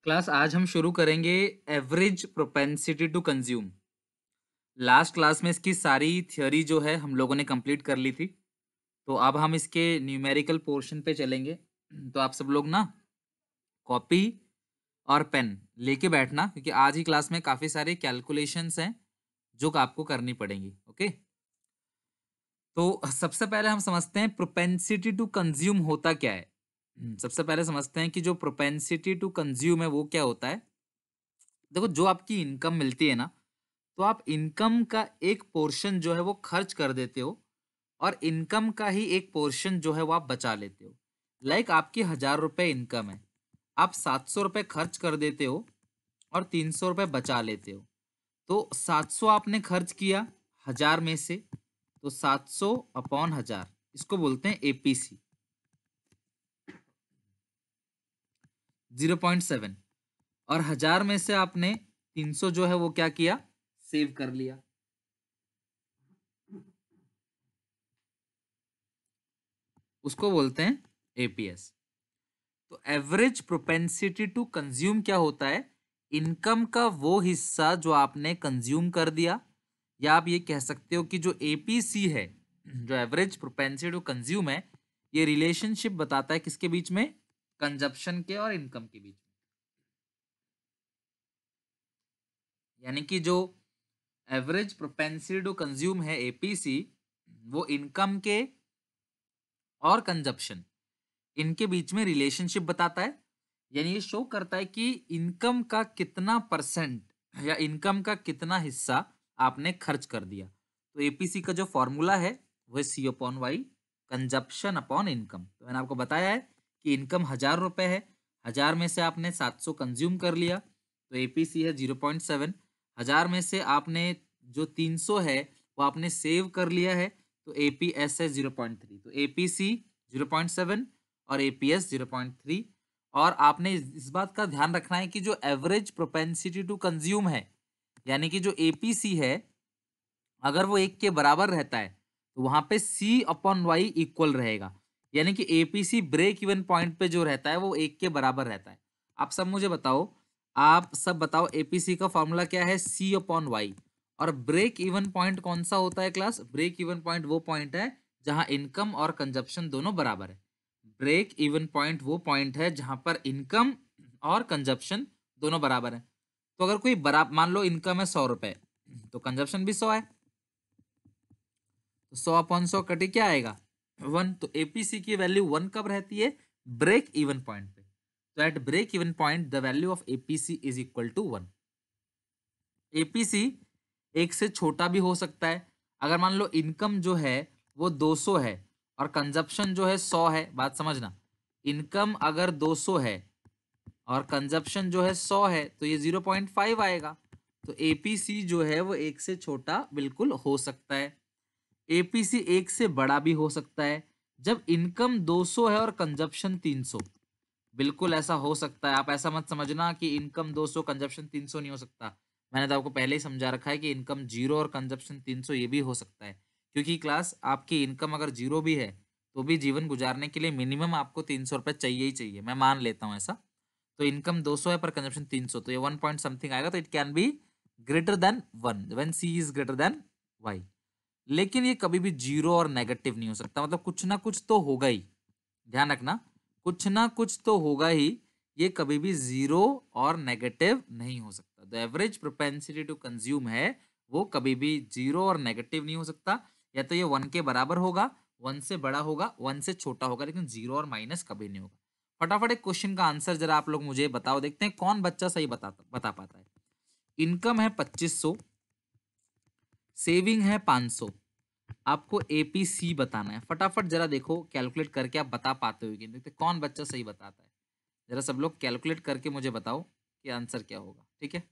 Class आज हम शुरू करेंगे average propensity to consume. Last class में इसकी सारी थ्योरी जो है हम लोगों ने कंप्लीट कर ली थी। तो अब हम इसके न्यूमेरिकल पोर्शन पे चलेंगे। तो आप सब लोग ना कॉपी और पेन लेके बैठना, क्योंकि आज ही क्लास में काफ़ी सारे कैलकुलेशंस हैं जो आपको करनी पड़ेंगी। ओके, तो सबसे पहले हम समझते हैं प्रोपेंसिटी टू कंज्यूम होता क्या है। सबसे पहले समझते हैं कि जो प्रोपेंसिटी टू कंज्यूम है वो क्या होता है। देखो, जो आपकी इनकम मिलती है ना, तो आप इनकम का एक पोर्शन जो है वो खर्च कर देते हो और इनकम का ही एक पोर्शन जो है वो आप बचा लेते हो। लाइक आपकी 1,000 रुपए इनकम है, आप 700 रुपए खर्च कर देते हो और 300 रुपए बचा लेते हो। तो 700 आपने खर्च किया 1,000 में से, तो 700 अपॉन 1,000, इसको बोलते हैं एपीसी 0.7। और 1,000 में से आपने 300 जो है वो क्या किया, सेव कर लिया। उसको बोलते हैं एपीएस। तो एवरेज प्रोपेंसिटी टू कंज्यूम क्या होता है, इनकम का वो हिस्सा जो आपने कंज्यूम कर दिया, या आप ये कह सकते हो कि जो एपीसी है, जो एवरेज प्रोपेंसिटी टू कंज्यूम है, ये रिलेशनशिप बताता है किसके बीच में, कंजप्शन के और इनकम के बीच में। यानी कि जो एवरेज प्रोपेंसिटी टू कंज्यूम है एपीसी, वो इनकम के और कंजप्शन, इनके बीच में रिलेशनशिप बताता है। यानी ये शो करता है कि इनकम का कितना परसेंट या इनकम का कितना हिस्सा आपने खर्च कर दिया। तो एपीसी का जो फॉर्मूला है वो है C upon Y, consumption upon income. तो मैंने आपको बताया है कि इनकम 1,000 रुपए है, 1,000 में से आपने 700 कंज्यूम कर लिया, तो एपीसी है 0.7। 1,000 में से आपने जो 300 है वो आपने सेव कर लिया है, तो एपीएस है 0.3। तो एपीसी 0.7 और एपीएस 0.3। और आपने इस बात का ध्यान रखना है कि जो एवरेज प्रोपेंसिटी टू कंज्यूम है, यानी कि जो एपीसी है, अगर वो 1 के बराबर रहता है तो वहां पे सी अपॉन वाई इक्वल रहेगा। यानी कि एपीसी ब्रेक इवन पॉइंट पे जो रहता है वो 1 के बराबर रहता है। आप सब मुझे बताओ, आप सब बताओ, एपीसी का फॉर्मूला क्या है, सी अपॉन वाई। और ब्रेक इवन पॉइंट कौन सा होता है क्लास, ब्रेक इवन पॉइंट वो पॉइंट है जहां इनकम और कंजप्शन दोनों बराबर है। ब्रेक इवन पॉइंट वो पॉइंट है जहां पर इनकम और कंजप्शन दोनों बराबर है। तो अगर कोई बराबर, मान लो इनकम है 100 रुपए, तो कंजप्शन भी 100 है, तो 100/100 कटे क्या आएगा, 1। तो एपीसी की वैल्यू 1 कब रहती है, ब्रेक इवन पॉइंट पे। तो at break even point the value of APC is equal to 1। APC 1 से छोटा भी हो सकता है। अगर मान लो इनकम जो है वो 200 है और कंजप्शन जो है 100 है, बात समझना, इनकम अगर 200 है और कंजप्शन जो है 100 है, तो ये 0.5 आएगा। तो एपीसी जो है वो 1 से छोटा बिल्कुल हो सकता है। एपीसी 1 से बड़ा भी हो सकता है जब इनकम 200 है और कंजप्शन 300। बिल्कुल ऐसा हो सकता है, आप ऐसा मत समझना कि इनकम 200 कंजप्शन 300 नहीं हो सकता। मैंने तो आपको पहले ही समझा रखा है कि इनकम 0 और कंजप्शन 300 ये भी हो सकता है। क्योंकि क्लास आपकी इनकम अगर 0 भी है तो भी जीवन गुजारने के लिए मिनिमम आपको 300 रुपये चाहिए ही चाहिए, मैं मान लेता हूँ ऐसा। तो इनकम 200 है पर कंजप्शन 300, तो ये 1 पॉइंट समथिंग आएगा। तो it can be greater than 1 when C is greater than Y. लेकिन ये कभी भी जीरो और नेगेटिव नहीं हो सकता, मतलब कुछ ना कुछ तो होगा ही। ध्यान रखना, कुछ ना कुछ तो होगा ही, ये कभी भी जीरो और नेगेटिव नहीं हो सकता। The average propensity to consume है वो कभी भी जीरो और नेगेटिव नहीं हो सकता। या तो ये 1 के बराबर होगा, 1 से बड़ा होगा, 1 से छोटा होगा, लेकिन जीरो और माइनस कभी नहीं होगा। फटाफट एक क्वेश्चन का आंसर जरा आप लोग मुझे बताओ, देखते हैं कौन बच्चा सही बता पाता है। इनकम है 2500, सेविंग है 500, आपको एपीसी बताना है। फटाफट जरा देखो कैलकुलेट करके आप बता पाते हो कि नहीं, देखते कौन बच्चा सही बताता है। जरा सब लोग कैलकुलेट करके मुझे बताओ कि आंसर क्या होगा, ठीक है।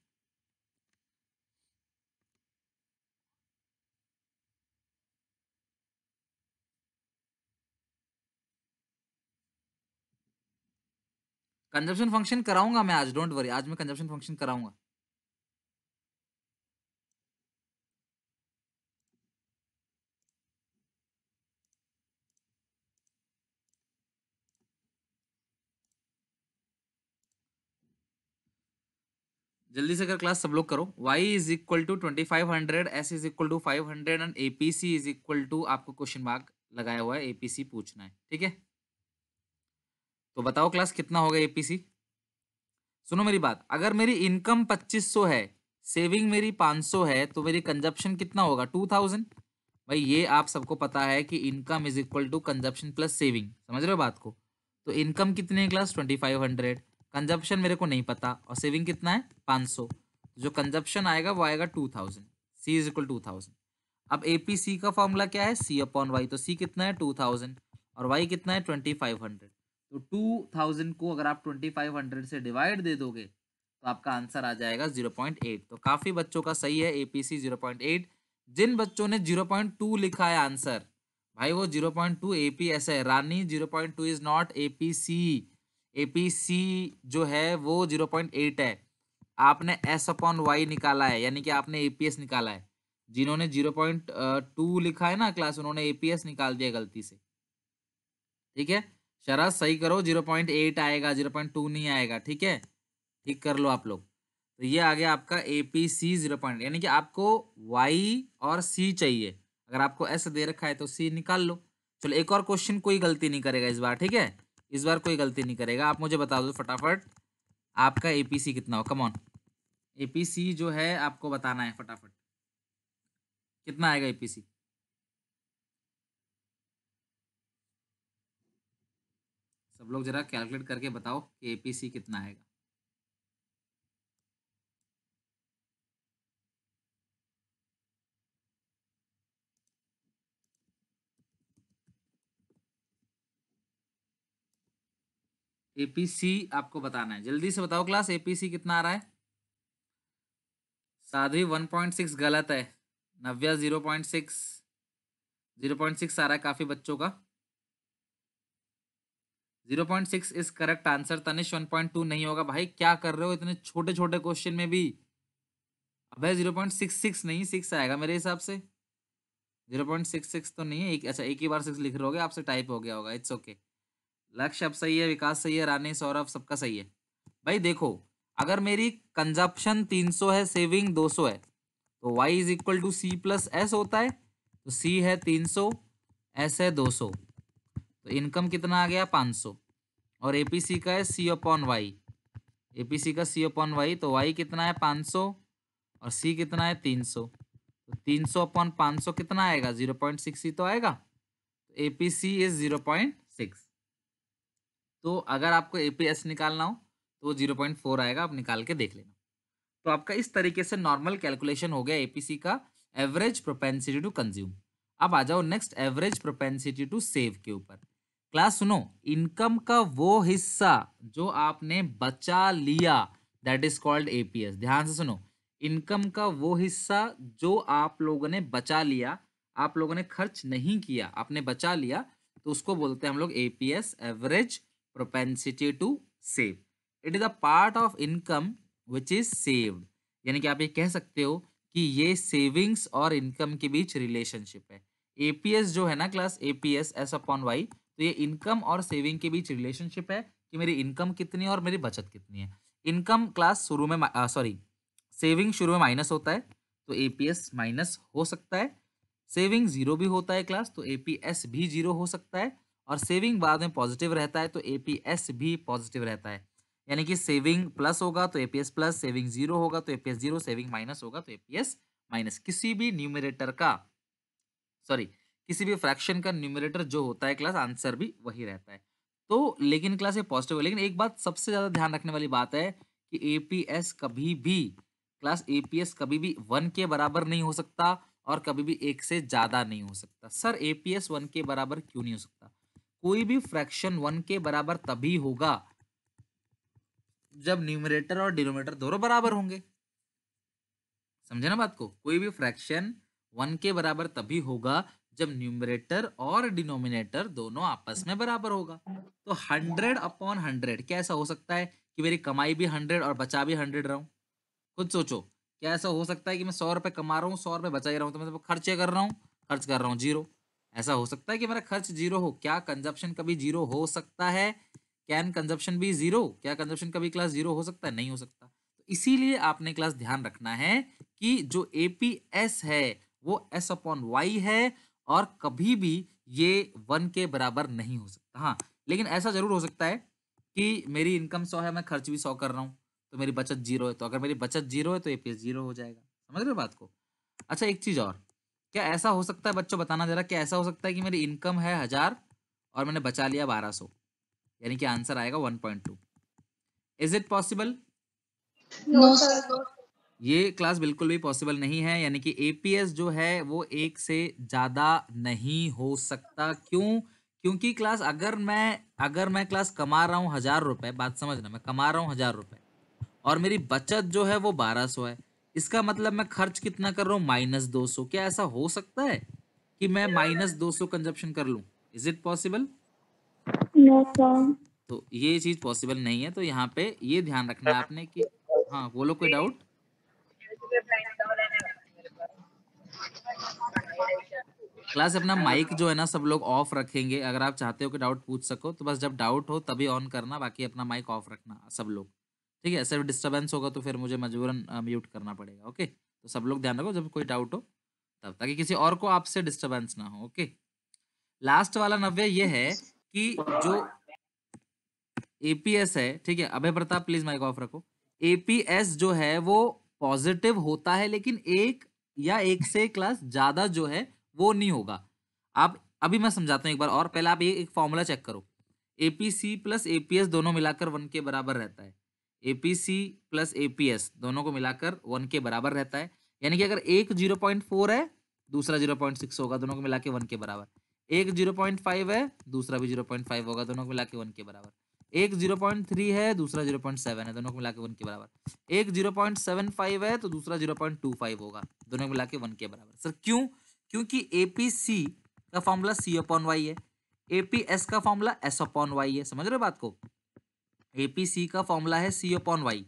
कंजप्शन फंक्शन कराऊंगा मैं आज, डोंट वरी, आज मैं कंजप्शन फंक्शन कराऊंगा। जल्दी से अगर क्लास सब लोग करो। y is equal to 2500, s is equal to 500 and APC is equal to, आपको क्वेश्चन मार्क लगाया हुआ है, एपीसी पूछना है, ठीक है। तो बताओ क्लास कितना होगा एपीसी। सुनो मेरी बात, अगर मेरी इनकम 2500 है, सेविंग मेरी 500 है, तो मेरी कंजप्शन कितना होगा 2000। भाई ये आप सबको पता है कि income is equal to consumption plus saving, समझ रहे हो बात को। तो इनकम कितनी है क्लास 2500, कंजप्शन मेरे को नहीं पता, और सेविंग कितना है 500, जो कंजप्शन आएगा वो आएगा 2000। सी इज इक्वल 2000। अब एपीसी का फॉर्मूला क्या है, सी अपॉन वाई, तो सी कितना है 2000 और वाई कितना है 2500। तो 2000 को अगर आप 2500 से डिवाइड दे दोगे तो आपका आंसर आ जाएगा 0.8। तो काफी बच्चों का सही है एपीसी 0.8। जिन बच्चों ने 0.2 लिखा है आंसर, भाई वो 0.2 एपीएस है। रानी 0.2 इज नॉट एपीसी। एपीसी जो है वो 0.8 है। आपने एस अपॉन वाई निकाला है, यानी कि आपने एपीएस निकाला है। जिन्होंने 0.2 लिखा है ना क्लास, उन्होंने एपीएस निकाल दिया गलती से, ठीक है। शरद सही करो, 0.8 आएगा, 0.2 नहीं आएगा, ठीक है। ठीक कर लो आप लोग। तो ये आ गया आपका एपीसी 0. यानी कि आपको वाई और सी चाहिए। अगर आपको एस दे रखा है तो सी निकाल लो। चलो एक और क्वेश्चन, कोई गलती नहीं करेगा इस बार, ठीक है। इस बार कोई गलती नहीं करेगा। आप मुझे बता दो फटाफट, आपका एपीसी कितना हो, कम ऑन। एपीसी जो है आपको बताना है फटाफट, कितना आएगा एपीसी। सब लोग जरा कैलकुलेट करके बताओ कि एपीसी कितना आएगा। एपीसी आपको बताना है, जल्दी से बताओ क्लास, एपीसी कितना आ रहा है। साध्वी 1.6 गलत है। नव्या 0.6, 0.6 आ रहा है काफी बच्चों का। 0.6 इज करेक्ट आंसर। तनिष 1.2 नहीं होगा भाई, क्या कर रहे हो इतने छोटे छोटे क्वेश्चन में भी। अबे 0.66 नहीं, 6 आएगा मेरे हिसाब से। 0.66 तो नहीं है, एक अच्छा एक ही बार 6 लिख रहे होगे, आपसे टाइप हो गया होगा, इट्स ओके। लक्ष्य अब सही है, विकास सही है, रानी सौरभ सबका सही है। भाई देखो, अगर मेरी कंजप्शन 300 है, सेविंग 200 है, तो y is equal to C plus S होता है। तो c है 300, s है 200, तो इनकम कितना आ गया 500। और एपीसी का है सी अपॉन वाई, एपीसी का सी अपॉन वाई, तो y कितना है 500 और c कितना है 300। तो 300 अपॉन 500 कितना आएगा 0.6 ही तो आएगा। तो एपीसी इज 0.6। तो अगर आपको एपीएस निकालना हो तो वो 0.4 आएगा, आप निकाल के देख लेना। तो आपका इस तरीके से नॉर्मल कैलकुलेशन हो गया एपीसी का, एवरेज प्रोपेंसिटी टू कंज्यूम। अब आ जाओ next, average propensity to save के ऊपर। क्लास सुनो, इनकम का वो हिस्सा जो आपने बचा लिया, दैट इज कॉल्ड एपीएस। ध्यान से सुनो, इनकम का वो हिस्सा जो आप लोगों ने बचा लिया, आप लोगों ने खर्च नहीं किया, आपने बचा लिया, तो उसको बोलते हैं हम लोग APS, average propensity to save. It is a part of income which is saved. यानी कि आप ये कह सकते हो कि ये सेविंग्स और इनकम के बीच रिलेशनशिप है। एपीएस जो है ना class, APS S upon Y, तो ये इनकम और सेविंग के बीच रिलेशनशिप है कि मेरी इनकम कितनी है और मेरी बचत कितनी है। इनकम क्लास शुरू में सॉरी, सेविंग शुरू में माइनस होता है, तो एपीएस माइनस हो सकता है। सेविंग जीरो भी होता है क्लास, तो एपीएस भी जीरो हो सकता है। और सेविंग बाद में पॉजिटिव रहता है, तो एपीएस भी पॉजिटिव रहता है। यानी कि सेविंग प्लस होगा तो एपीएस प्लस, सेविंग जीरो होगा तो एपीएस जीरो, सेविंग माइनस होगा तो एपीएस माइनस। किसी भी न्यूमरेटर का, सॉरी, किसी भी फ्रैक्शन का न्यूमरेटर जो होता है क्लास, आंसर भी वही रहता है। तो लेकिन क्लास ये पॉजिटिव है, लेकिन एक बात सबसे ज्यादा ध्यान रखने वाली बात है कि एपीएस कभी भी, क्लास एपीएस कभी भी 1 के बराबर नहीं हो सकता और कभी भी 1 से ज्यादा नहीं हो सकता। सर एपीएस 1 के बराबर क्यों नहीं हो सकता? कोई भी फ्रैक्शन 1 के बराबर तभी होगा जब न्यूमरेटर और डिनोमिनेटर दोनों बराबर होंगे। समझे ना बात को? कोई भी फ्रैक्शन 1 के बराबर तभी होगा जब न्यूमरेटर और डिनोमिनेटर दोनों आपस में बराबर होगा। तो 100/100 क्या ऐसा हो सकता है कि मेरी कमाई भी 100 और बचा भी 100 रहा हूं? खुद सोचो, क्या ऐसा हो सकता है कि मैं 100 रुपए कमा रहा हूँ, 100 रुपए बचा ही रहा हूँ, तो मैं खर्चे कर रहा हूँ, खर्च कर रहा हूँ जीरो? ऐसा हो सकता है कि मेरा खर्च जीरो हो? क्या कंजप्शन कभी जीरो हो सकता है? कैन कंजप्शन भी जीरो? क्या कंजप्शन कभी क्लास जीरो हो सकता है? नहीं हो सकता। तो इसीलिए आपने क्लास ध्यान रखना है कि जो एपीएस है वो एस अपॉन वाई है और कभी भी ये 1 के बराबर नहीं हो सकता। हाँ, लेकिन ऐसा जरूर हो सकता है कि मेरी इनकम 100 है, मैं खर्च भी 100 कर रहा हूँ, तो मेरी बचत 0 है। तो अगर मेरी बचत 0 है तो एपीएस 0 हो जाएगा। समझ रहे हो बात को? अच्छा, एक चीज और, क्या ऐसा हो सकता है बच्चों, बताना जरा, क्या ऐसा हो सकता है कि मेरी इनकम है 1000 और मैंने बचा लिया 1200, यानी कि आंसर आएगा 1.2? Is it possible? No sir. ये क्लास बिल्कुल भी पॉसिबल नहीं है, यानी कि एपीएस जो है वो 1 से ज्यादा नहीं हो सकता। क्यों? क्योंकि क्लास अगर मैं क्लास कमा रहा हूँ 1000 रुपए, बात समझना, मैं कमा रहा हूँ 1000 रुपए और मेरी बचत जो है वो 1200 है, इसका मतलब मैं खर्च कितना कर रहा हूँ? -200। क्या ऐसा हो सकता है कि मैं -200 कंजप्शन कर लूं? Is it possible? No sir. तो ये चीज पॉसिबल नहीं है, तो यहाँ पे ये ध्यान रखना है आपने कि, हाँ बोलो, कोई डाउट? क्लास अपना माइक जो है ना सब लोग ऑफ रखेंगे, अगर आप चाहते हो कि डाउट पूछ सको तो बस जब डाउट हो तभी ऑन करना, बाकी अपना माइक ऑफ रखना सब लोग, ठीक है? सिर्फ डिस्टरबेंस होगा तो फिर मुझे मजबूरन म्यूट करना पड़ेगा। ओके, तो सब लोग ध्यान रखो जब कोई डाउट हो तब, ताकि किसी और को आपसे डिस्टरबेंस ना हो। ओके, लास्ट वाला नव्य ये है कि जो एपीएस है, ठीक है, अभय प्रताप प्लीज माइक ऑफ रखो। एपीएस जो है वो पॉजिटिव होता है, लेकिन एक या एक से क्लास ज्यादा जो है वो नहीं होगा। आप अभी मैं समझाता हूं एक बार और, पहले आप एक फॉर्मूला चेक करो। एपीसी प्लस एपीएस दोनों मिलाकर 1 के बराबर रहता है। एपीसी प्लस एपीएस दोनों को मिलाकर 1 के बराबर रहता है, यानी कि अगर एक 0.4 है, दूसरा 0.6 होगा, दोनों को मिला के 1 के बराबर। एक 0.5 है, दूसरा भी 0.5 होगा, दोनों को मिला के 1 के बराबर। एक 0.3 है, दूसरा 0.7 है, दोनों को मिला के 1 के बराबर। एक 0.75 है तो दूसरा 0.25 होगा, दोनों को मिला के 1 के बराबर। सर क्यों? क्योंकि एपीसी का फॉर्मूला सी अपॉन वाई है, एपीएस का फॉर्मूला एस अपॉन वाई है। समझ रहे हो बात को? एपीसी का फॉर्मूला है सी अपॉन वाई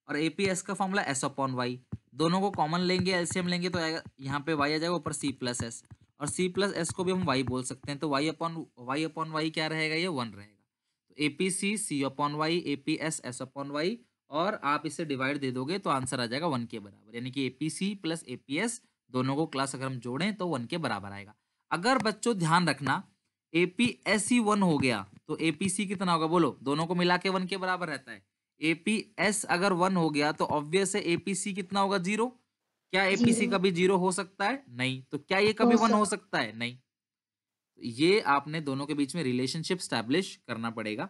और एपीएस का फॉर्मूला एस अपॉन वाई। दोनों को कॉमन लेंगे, एलसीएम लेंगे तो आएगा, यहाँ पे वाई आ जाएगा, ऊपर सी प्लस एस, और सी प्लस एस को भी हम वाई बोल सकते हैं, तो वाई अपॉन वाई क्या रहेगा? ये 1 रहेगा। तो APC C upon Y, APS S upon Y, और आप इसे डिवाइड दे दोगे तो आंसर आ जाएगा 1 के बराबर, यानी कि एपीसी प्लस एपीएस दोनों को क्लास अगर हम जोड़ें तो 1 के बराबर आएगा। अगर बच्चों ध्यान रखना, एपीएस ही 1 हो गया तो एपीसी कितना होगा? बोलो, दोनों को मिला के 1 के बराबर रहता है। एपीएस अगर 1 हो गया तो ऑब्वियस है एपीसी कितना होगा? 0। क्या एपीसी कभी 0 हो सकता है? नहीं। तो क्या ये कभी 1 हो सकता है? नहीं। ये आपने दोनों के बीच में रिलेशनशिप स्टैब्लिश करना पड़ेगा।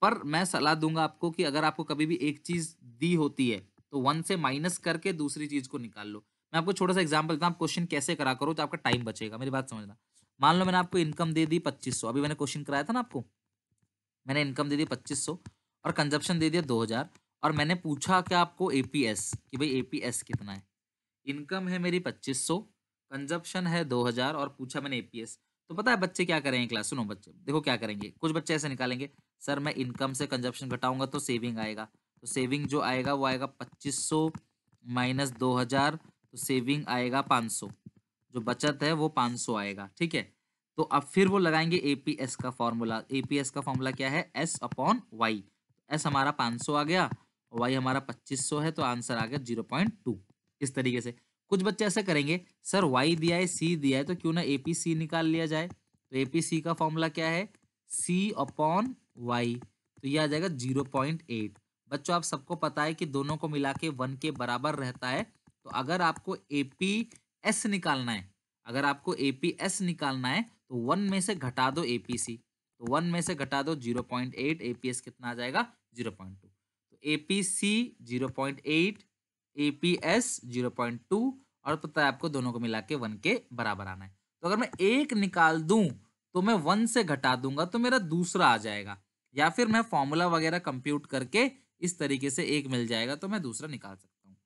पर मैं सलाह दूंगा आपको कि अगर आपको कभी भी एक चीज दी होती है तो 1 से माइनस करके दूसरी चीज को निकाल लो। मैं आपको छोटा सा एग्जांपल देता हूं, आप क्वेश्चन कैसे करा करो तो आपका टाइम बचेगा। मेरी बात समझना। मान लो मैंने आपको इनकम दे दी 2500, अभी मैंने क्वेश्चन कराया था ना आपको, मैंने इनकम दे दी 2500 और कंजप्शन दे दिया 2000, और मैंने पूछा क्या आपको एपीएस, कि भाई एपीएस कितना है। इनकम है मेरी 2500, कंजप्शन है 2000 और पूछा मैंने एपीएस। तो पता है बच्चे क्या करेंगे? क्लास सुनो बच्चे, देखो क्या करेंगे। कुछ बच्चे ऐसे निकालेंगे, सर मैं इनकम से कंजप्शन घटाऊंगा तो सेविंग आएगा, तो सेविंग जो आएगा वो आएगा 2500 माइनस 2000, तो सेविंग आएगा 500, जो बचत है वो 500 आएगा। ठीक है, तो अब फिर वो लगाएंगे एपीएस का फॉर्मूला। एपीएस का फॉर्मूला क्या है? S upon Y. एस हमारा 500 आ गया, वाई हमारा 2500 है, तो आंसर आ गया 0.2। इस तरीके से कुछ बच्चे ऐसे करेंगे, सर वाई दिया है, सी दिया है, तो क्यों ना एपीसी निकाल लिया जाए। तो एपीसी का फॉर्मूला क्या है? सी अपॉन वाई, तो ये आ जाएगा 0.8। बच्चों आप सबको पता है कि दोनों को मिला के 1 के बराबर रहता है। तो अगर आपको एपीएस निकालना है, अगर आपको एपीएस निकालना है तो 1 में से घटा दो एपीसी, तो 1 में से घटा दो 0.8, एपीएस कितना आ जाएगा? 0.2। तो एपीसी 0.8, एपीएस 0.2, और पता है आपको दोनों को मिला के 1 के बराबर आना है। तो अगर मैं एक निकाल दूं तो मैं 1 से घटा दूंगा तो मेरा दूसरा आ जाएगा, या फिर मैं फॉर्मूला वगैरह कंप्यूट करके इस तरीके से एक मिल जाएगा तो मैं दूसरा निकाल सकता हूँ।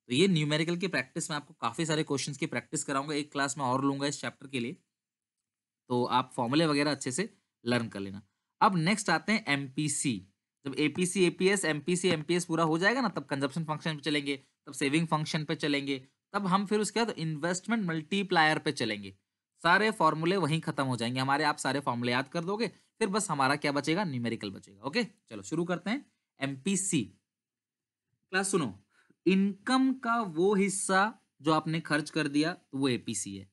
तो ये न्यूमेरिकल की प्रैक्टिस में आपको काफी सारे क्वेश्चंस की प्रैक्टिस कराऊंगा, एक क्लास में और लूंगा इस चैप्टर के लिए, तो आप फॉर्मूले वगैरह अच्छे से लर्न कर लेना। अब नेक्स्ट आते हैं एमपीसी। जब एपीसी एपीएस एमपीसी एमपीएस पूरा हो जाएगा ना, तब कंजप्शन फंक्शन पे चलेंगे, तब सेविंग फंक्शन पे चलेंगे, तब हम फिर उसके बाद इन्वेस्टमेंट मल्टीप्लायर पे चलेंगे। सारे फॉर्मूले वहीं खत्म हो जाएंगे हमारे, आप सारे फॉर्मूले याद कर दोगे, फिर बस हमारा क्या बचेगा? न्यूमेरिकल बचेगा। ओके, चलो शुरू करते हैं। एमपीसी क्लास सुनो, इनकम का वो हिस्सा जो आपने खर्च कर दिया तो वो एपीसी है,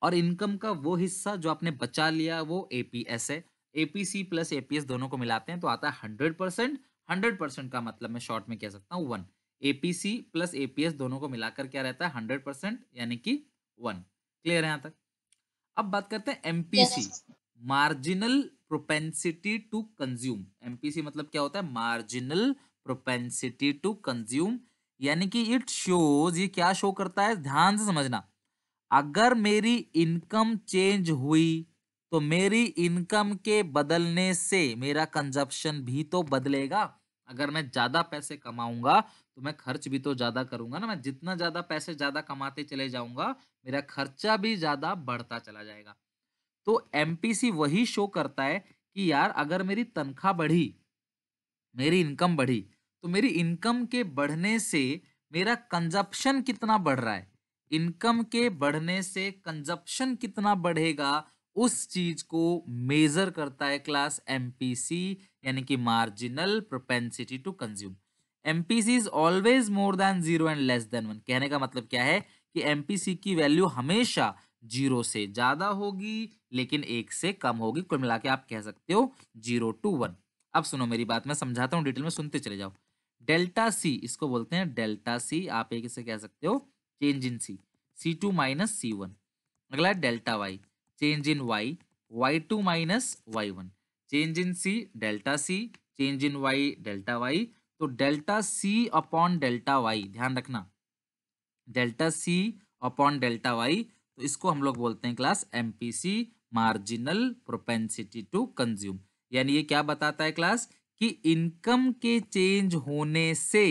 और इनकम का वो हिस्सा जो आपने बचा लिया वो एपीएस है। एपीसी प्लस एपीएस दोनों को मिलाते हैं तो आता है 100%। 100% का मतलब मैं शॉर्ट में कह सकता हूँ 1। एपीसी प्लस एपीएस दोनों को मिलाकर क्या रहता है 100%, यानी कि 1। क्लियर है यहाँ तक? अब बात करते हैं MPC, Yes. Marginal propensity to consume. MPC मतलब क्या होता है? मार्जिनल प्रोपेंसिटी टू कंज्यूम, यानी कि इट शोज, ये क्या शो करता है, ध्यान से समझना। अगर मेरी इनकम चेंज हुई तो मेरी इनकम के बदलने से मेरा कंजप्शन भी तो बदलेगा। अगर मैं ज्यादा पैसे कमाऊंगा तो मैं खर्च भी तो ज्यादा करूंगा ना। मैं जितना ज्यादा पैसे ज्यादा कमाते चले जाऊंगा मेरा खर्चा भी ज्यादा बढ़ता चला जाएगा। तो एमपीसी वही शो करता है कि यार अगर मेरी तनख्वाह बढ़ी, मेरी इनकम बढ़ी, तो मेरी इनकम के बढ़ने से मेरा कंजप्शन कितना बढ़ रहा है। इनकम के बढ़ने से कंजप्शन कितना बढ़ेगा, उस चीज को मेजर करता है क्लास एमपीसी, यानी कि marginal propensity to consume. MPC is always more than 0 and less than 1। कहने का मतलब क्या है कि एमपीसी की वैल्यू हमेशा 0 से ज्यादा होगी लेकिन 1 से कम होगी। कुल मिला के आप कह सकते हो 0 to 1। अब सुनो मेरी बात, मैं समझाता हूँ डिटेल में, सुनते चले जाओ। डेल्टा सी, इसको बोलते हैं डेल्टा सी। आप एक इसे कह सकते हो change in C, C2 minus C1। अगला है delta Y, change in Y, Y2 minus Y1। Change in C delta C, change in Y delta Y. तो delta C upon delta Y, ध्यान रखना, delta C upon delta Y, तो इसको हम लोग बोलते हैं class MPC, marginal propensity to consume. यानी ये क्या बताता है क्लास कि इनकम के चेंज होने से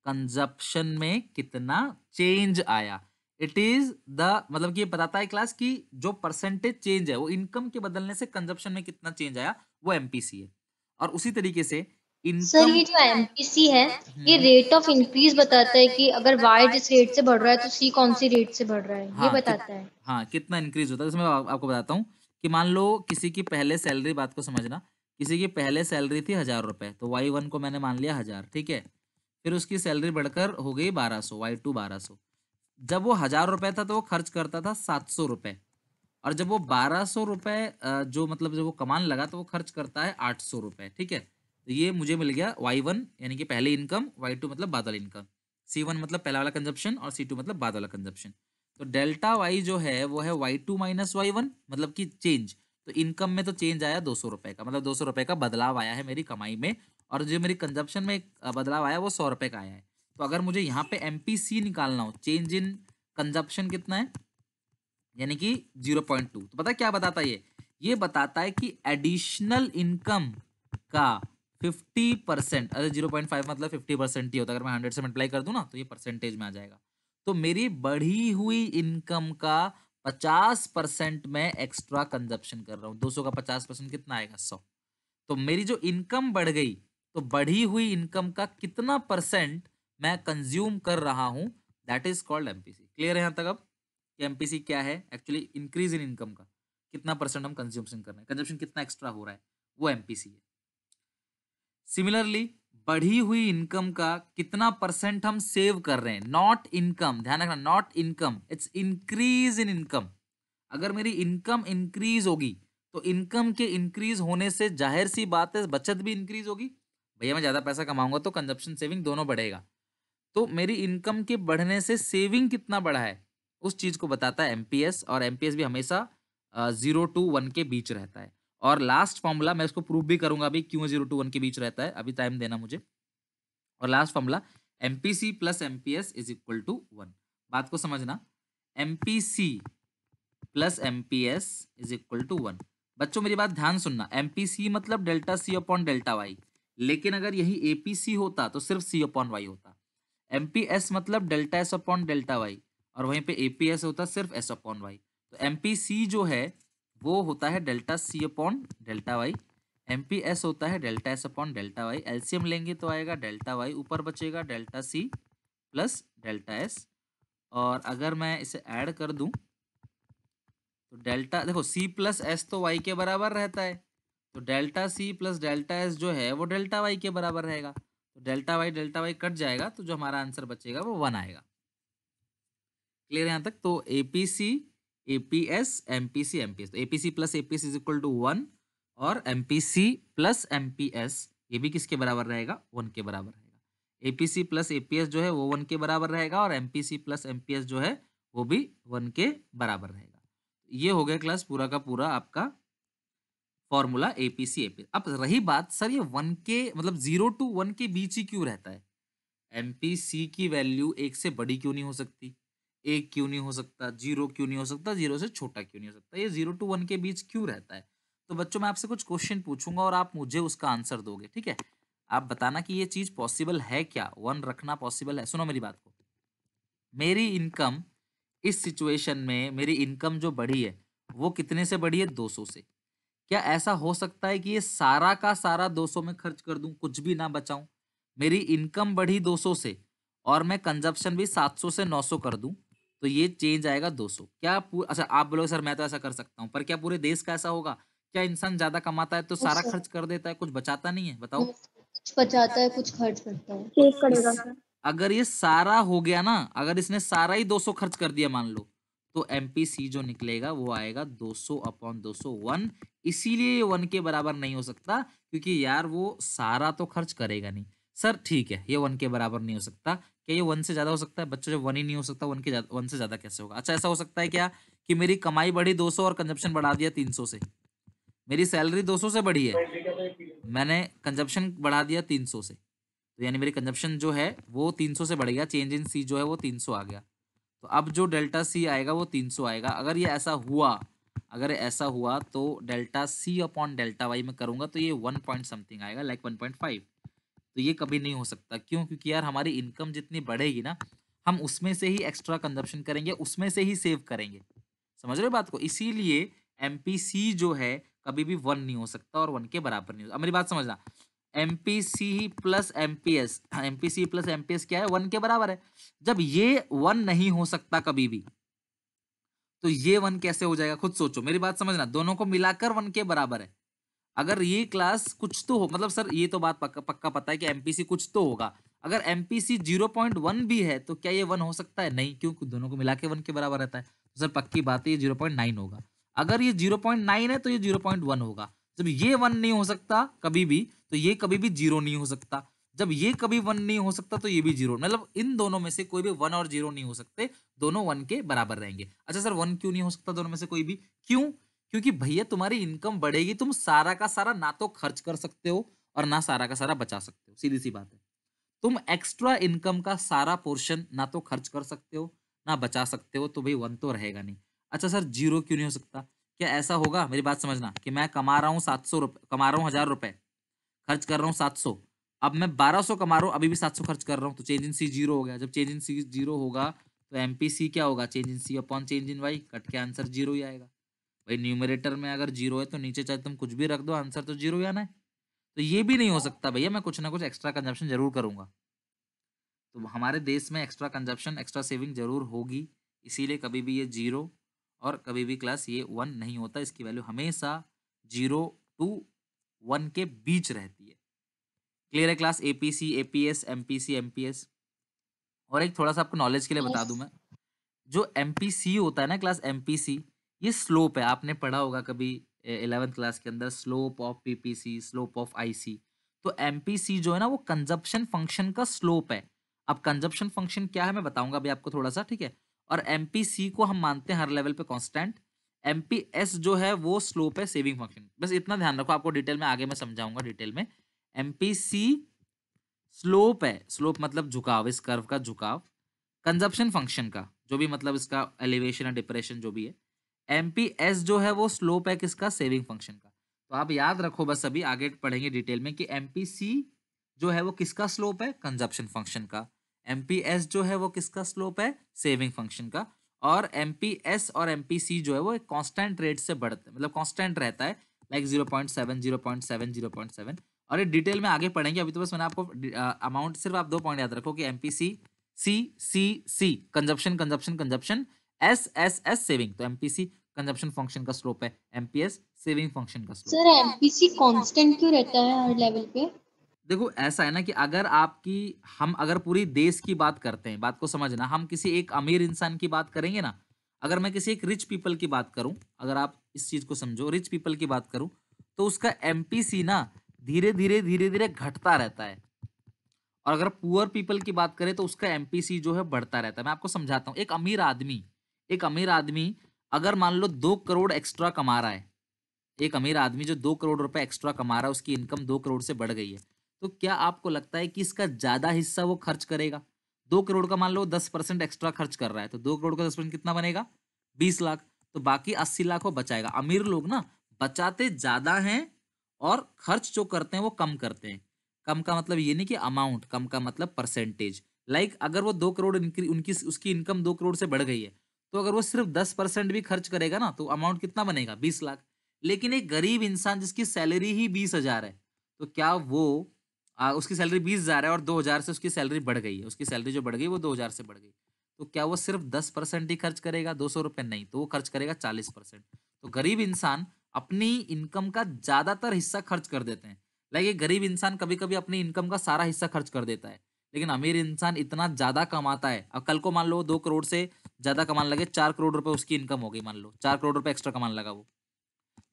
कंजप्शन में कितना चेंज आया। इट इज द, मतलब कि ये बताता है क्लास कि जो परसेंटेज चेंज है वो इनकम के बदलने से कंजप्शन में कितना चेंज आया, वो एमपीसी है। और उसी तरीके से सर इनकम, ये जो एमपीसी है, ये रेट ऑफ इंक्रीज बताता है कि अगर वाई जिस रेट से बढ़ रहा है तो सी कौन सी रेट से बढ़ रहा है, ये हाँ बताता है। हाँ कितना इंक्रीज होता है। इसमें आपको बताता हूँ कि मान लो किसी की पहले सैलरी, बात को समझना, किसी की पहले सैलरी थी 1000 रुपए, तो Y1 को मैंने मान लिया 1000, ठीक है। फिर उसकी सैलरी बढ़कर हो गई 1200, Y2 1200। जब वो 1000 रुपए था तो वो खर्च करता था 700 रुपए, और जब वो 1200 रुपए जो मतलब जब वो कमाने लगा तो वो खर्च करता है 800 रुपए, ठीक है। तो ये मुझे मिल गया Y1 यानी कि पहले इनकम, Y2 मतलब बाद वाला इनकम, C1 मतलब पहला वाला कंजप्शन, और C2 मतलब बाद वाला कंजप्शन। तो डेल्टा वाई जो है वो है Y2 माइनस Y1, मतलब कि चेंज। तो इनकम में तो चेंज आया 200 रुपए का, मतलब 200 रुपए का बदलाव आया है मेरी कमाई में, और जो मेरी कंजप्शन में बदलाव आया वो 100 रुपए का आया है। तो अगर मुझे यहाँ पे एमपीसी निकालना हो, चेंज इन कंजप्शन कितना है, यानी कि 0.2, तो पता है क्या बताता है ये बताता है कि एडिशनल इनकम का 50%, अरे 0.5 मतलब 50% ही होता है। अगर मैं 100 से मल्टीप्लाई कर दूं ना तो ये परसेंटेज में आ जाएगा। तो मेरी बढ़ी हुई इनकम का 50% मैं एक्स्ट्रा कंजप्शन कर रहा हूँ। 200 का 50% कितना आएगा? 100। तो मेरी जो इनकम बढ़ गई, तो बढ़ी हुई इनकम का कितना परसेंट मैं कंज्यूम कर रहा हूं, that is called MPC. Clear है यहां तक? अब कि एमपीसी क्या है एक्चुअली, इंक्रीज इन इनकम का कितना परसेंट हम कंज्यूमशन कर रहे हैं, कंजप्शन कितना एक्स्ट्रा हो रहा है, वो एमपीसी है। सिमिलरली बढ़ी हुई इनकम का कितना परसेंट हम सेव कर रहे हैं, नॉट इनकम, ध्यान रखना, not income, it's increase in income. अगर मेरी इनकम इंक्रीज होगी तो इनकम के इंक्रीज होने से जाहिर सी बात है बचत भी इंक्रीज होगी। भैया मैं ज्यादा पैसा कमाऊंगा तो कंजप्शन सेविंग दोनों बढ़ेगा। तो मेरी इनकम के बढ़ने से सेविंग कितना बढ़ा है उस चीज को बताता है एमपीएस, और एमपीएस भी हमेशा 0 to 1 के बीच रहता है। और लास्ट फॉर्मूला मैं इसको प्रूव भी करूंगा अभी क्यों 0 to 1 के बीच रहता है, अभी टाइम देना मुझे। और last formula MPC plus MPS is equal to 1। बात को समझना, MPC plus MPS is equal to 1। बच्चों मेरी बात ध्यान सुनना, एमपीसी मतलब delta C upon delta Y, लेकिन अगर यही एपीसी होता तो सिर्फ सी अपॉन वाई होता। एमपीएस मतलब delta S upon delta Y, और वहीं पे एपीएस होता सिर्फ एस अपॉन वाई। तो एमपीसी जो है वो होता है delta C upon delta Y, MPS होता है delta S upon delta Y. LCM लेंगे तो आएगा डेल्टा वाई, ऊपर बचेगा delta C plus delta S. और अगर मैं इसे ऐड कर दूं तो डेल्टा, देखो सी प्लस एस तो वाई के बराबर रहता है, तो delta C plus delta S जो है वो डेल्टा वाई के बराबर रहेगा। तो डेल्टा वाई कट जाएगा, तो जो हमारा आंसर बचेगा वो 1 आएगा। क्लियर यहाँ तक? तो एपीसी, एपीएस, एमपीसी, एमपीएस, तो APC plus APS is equal to 1 और एमपीसी प्लस एमपीएस ये भी किसके बराबर रहेगा? 1 के बराबर रहेगा। एपीसी प्लस एपीएस जो है वो 1 के बराबर रहेगा और एमपीसी प्लस एमपीएस जो है वो भी 1 के बराबर रहेगा। ये हो गया क्लास पूरा का पूरा आपका फॉर्मूला एपीसी एपीएस। अब रही बात सर ये 1 के मतलब 0 to 1 के बीच ही क्यों रहता है? एमपीसी की वैल्यू 1 से बड़ी क्यों नहीं हो सकती? 1 क्यों नहीं हो सकता? 0 क्यों नहीं हो सकता? 0 से छोटा क्यों नहीं हो सकता? ये 0 to 1 के बीच क्यों रहता है? तो बच्चों मैं आपसे कुछ क्वेश्चन पूछूंगा और आप मुझे उसका आंसर दोगे, ठीक है? आप बताना कि ये चीज पॉसिबल है क्या? 1 रखना पॉसिबल है? सुनो मेरी बात को। मेरी इनकम इस सिचुएशन में मेरी इनकम जो बढ़ी है वो कितने से बढ़ी है? 200 से। क्या ऐसा हो सकता है कि ये सारा का सारा 200 में खर्च कर दूं, कुछ भी ना बचाऊं? मेरी इनकम बढ़ी 200 से और मैं कंजप्शन भी 700 से 900 कर दूं, तो ये चेंज आएगा 200। क्या अच्छा आप बोलोगे सर मैं तो ऐसा कर सकता हूं, पर क्या पूरे देश का ऐसा होगा? क्या इंसान ज्यादा कमाता है तो यस सारा सर। खर्च कर देता है, कुछ बचाता नहीं है? बताओ। कुछ बचाता है, कुछ खर्च करता है। सेव करेगा इस सर। अगर ये सारा हो गया ना, अगर इसने सारा ही 200 खर्च कर दिया मान लो, तो एमपीसी जो निकलेगा वो आएगा 200 अपॉन 200 1। इसीलिए ये 1 के बराबर नहीं हो सकता, क्योंकि यार वो सारा तो खर्च करेगा नहीं। सर ठीक है ये 1 के बराबर नहीं हो सकता। क्या ये 1 से ज्यादा हो सकता है? बच्चों जब 1 ही नहीं हो सकता 1 से ज्यादा कैसे होगा? अच्छा ऐसा हो सकता है क्या कि मेरी कमाई बढ़ी 200 और कंजप्शन बढ़ा दिया 300 से? मेरी सैलरी 200 से बढ़ी है, मैंने कंजप्शन बढ़ा दिया 300 से, तो यानी मेरी कंजप्शन जो है वो 300 से बढ़ गया, चेंज इन सी जो है वो 300 आ गया। तो अब जो डेल्टा सी आएगा वो 300 आएगा। अगर ये ऐसा हुआ, अगर ऐसा हुआ तो delta C upon delta Y में करूंगा तो ये 1 पॉइंट समथिंग आएगा, लाइक 1.5। तो ये कभी नहीं हो सकता। क्यों? क्योंकि यार हमारी इनकम जितनी बढ़ेगी ना, हम उसमें से ही एक्स्ट्रा कंजप्शन करेंगे, उसमें से ही सेव करेंगे। समझ रहे हो बात को? इसीलिए एमपीसी जो है कभी भी 1 नहीं हो सकता और 1 के बराबर नहीं हो सकता। अब मेरी बात समझना, MPC plus MPS, MPC plus MPS क्या है? 1 के बराबर है। जब ये 1 नहीं हो सकता कभी भी, तो ये 1 कैसे हो जाएगा? खुद सोचो, मेरी बात समझना, दोनों को मिलाकर 1 के बराबर है। अगर ये क्लास कुछ तो हो, मतलब सर ये तो बात पक्का पक्का पता है कि एमपीसी कुछ तो होगा। अगर एमपीसी 0.1 भी है तो क्या ये 1 हो सकता है? नहीं, क्योंकि दोनों को मिला के 1 के बराबर रहता है। तो सर पक्की बात है ये 0.9 होगा। अगर ये 0.9 है तो ये 0.1 होगा। जब ये 1 नहीं हो सकता कभी भी, तो ये कभी भी 0 नहीं हो सकता। जब ये कभी 1 नहीं हो सकता तो ये भी 0, मतलब इन दोनों में से कोई भी 1 और 0 नहीं हो सकते, दोनों 1 के बराबर रहेंगे। अच्छा सर 1 क्यों नहीं हो सकता दोनों में से कोई भी? क्यों? क्योंकि भैया तुम्हारी इनकम बढ़ेगी, तुम सारा का सारा ना तो खर्च कर सकते हो और ना सारा का सारा बचा सकते हो, सीधी सी बात है। तुम एक्स्ट्रा इनकम का सारा पोर्शन ना तो खर्च कर सकते हो ना बचा सकते हो, तो भाई 1 तो रहेगा नहीं। अच्छा सर 0 क्यों नहीं हो सकता? क्या ऐसा होगा, मेरी बात समझना, कि मैं कमा रहा हूँ 700 रुपए, कमा रहा हूँ 1000 रुपए, खर्च कर रहा हूँ 700, अब मैं 1200 कमा रहा हूँ, अभी भी 700 खर्च कर रहा हूँ, तो चेंज इन सी 0 हो गया। जब चेंज इन सी 0 होगा तो एमपीसी क्या होगा? Change in C upon change in Y, cut के आंसर 0 ही आएगा। भाई न्यूमरेटर में अगर 0 है तो नीचे चाहे तुम कुछ भी रख दो, आंसर तो 0 ही आना है। तो ये भी नहीं हो सकता भैया, मैं कुछ ना कुछ एक्स्ट्रा कंजप्शन जरूर करूंगा। तो हमारे देश में एक्स्ट्रा कंजप्शन, एक्स्ट्रा सेविंग जरूर होगी, इसीलिए कभी भी ये 0 और कभी भी क्लास ये 1 नहीं होता। इसकी वैल्यू हमेशा 0 to 1 के बीच रहती है। क्लियर है class? APC, APS, MPC, MPS. और एक थोड़ा सा आपको नॉलेज के लिए बता दूं मैं, जो एमपीसी होता है ना क्लास, एमपीसी ये स्लोप है। आपने पढ़ा होगा कभी 11th क्लास के अंदर, slope of PPC, slope of IC. तो एमपीसी जो है ना वो कंजप्शन फंक्शन का स्लोप है। अब कंजप्शन फंक्शन क्या है मैं बताऊंगा अभी आपको थोड़ा सा, ठीक है? और एमपीसी को हम मानते हैं हर लेवल पे कांस्टेंट। एमपीएस जो है वो स्लोप है सेविंग फंक्शन। बस इतना ध्यान रखो, आपको डिटेल में आगे मैं समझाऊंगा डिटेल में। एमपीसी स्लोप है, स्लोप मतलब झुकाव, इस कर्व का झुकाव कंजप्शन फंक्शन का, जो भी मतलब इसका एलिवेशन या डिप्रेशन जो भी है। एमपीएस जो है वो स्लोप है किसका? सेविंग फंक्शन का। तो आप याद रखो, बस अभी आगे पढ़ेंगे डिटेल में कि एमपीसी जो है वो किसका स्लोप है? कंजप्शन फंक्शन का। एमपीएस जो है वो किसका स्लोप है? सेविंग फंक्शन का। और एमपीएस और एमपीसी जो है वो एक कांस्टेंट रेट से बढ़ता है, मतलब कांस्टेंट रहता है, लाइक 0.7 0.7 0.7। और ये डिटेल में आगे पढ़ेंगे, अभी तो बस मैंने आपको अमाउंट, सिर्फ आप 2 पॉइंट याद रखो कि MPC C C C consumption consumption consumption, S S S saving. तो एमपीसी कंजप्शन फंक्शन का स्लोप है, एमपीएस सेविंग फंक्शन का स्लोप सर है। एमपीसी कांस्टेंट क्यों रहता है हर लेवल पे? देखो ऐसा है ना कि अगर आपकी हम अगर पूरी देश की बात करते हैं, बात को समझना, हम किसी एक अमीर इंसान की बात करेंगे ना, अगर मैं किसी एक रिच पीपल की बात करूं, अगर आप इस चीज को समझो, रिच पीपल की बात करूं, तो उसका एमपीसी ना धीरे धीरे घटता रहता है। और अगर पुअर पीपल की बात करें तो उसका एमपीसी जो है बढ़ता रहता है। मैं आपको समझाता हूँ। एक अमीर आदमी अगर मान लो 2 करोड़ एक्स्ट्रा कमा रहा है, एक अमीर आदमी जो 2 करोड़ रुपए एक्स्ट्रा कमा रहा है, उसकी इनकम 2 करोड़ से बढ़ गई है, तो क्या आपको लगता है कि इसका ज्यादा हिस्सा वो खर्च करेगा? 2 करोड़ का मान लो 10% एक्स्ट्रा खर्च कर रहा है, तो 2 करोड़ का 10% कितना बनेगा? 20 लाख। तो बाकी 80 लाख वो बचाएगा। अमीर लोग ना बचाते ज्यादा हैं और खर्च जो करते हैं वो कम करते हैं। कम का मतलब ये नहीं कि अमाउंट, कम का मतलब परसेंटेज। लाइक अगर वो 2 करोड़ उनकी उसकी इनकम 2 करोड़ से बढ़ गई है, तो अगर वो सिर्फ 10% भी खर्च करेगा ना, तो अमाउंट कितना बनेगा? 20 लाख। लेकिन एक गरीब इंसान जिसकी सैलरी ही 20 हजार है, तो क्या वो उसकी सैलरी 20 हजार है और 2 हजार से उसकी सैलरी बढ़ गई है, उसकी सैलरी जो बढ़ गई वो 2 हजार से बढ़ गई, तो क्या वो सिर्फ 10% ही खर्च करेगा, 200 रुपये? नहीं, तो वो खर्च करेगा 40%। तो गरीब इंसान अपनी इनकम का ज्यादातर हिस्सा खर्च कर देते हैं। लाइक एक गरीब इंसान कभी कभी अपनी इनकम का सारा हिस्सा खर्च कर देता है, लेकिन अमीर इंसान इतना ज्यादा कमाता है। अब कल को मान लो 2 करोड़ से ज्यादा कमाने लगे, 4 करोड़ रुपए उसकी इनकम हो गई, मान लो 4 करोड़ रुपए एक्स्ट्रा कमाने लगा वो,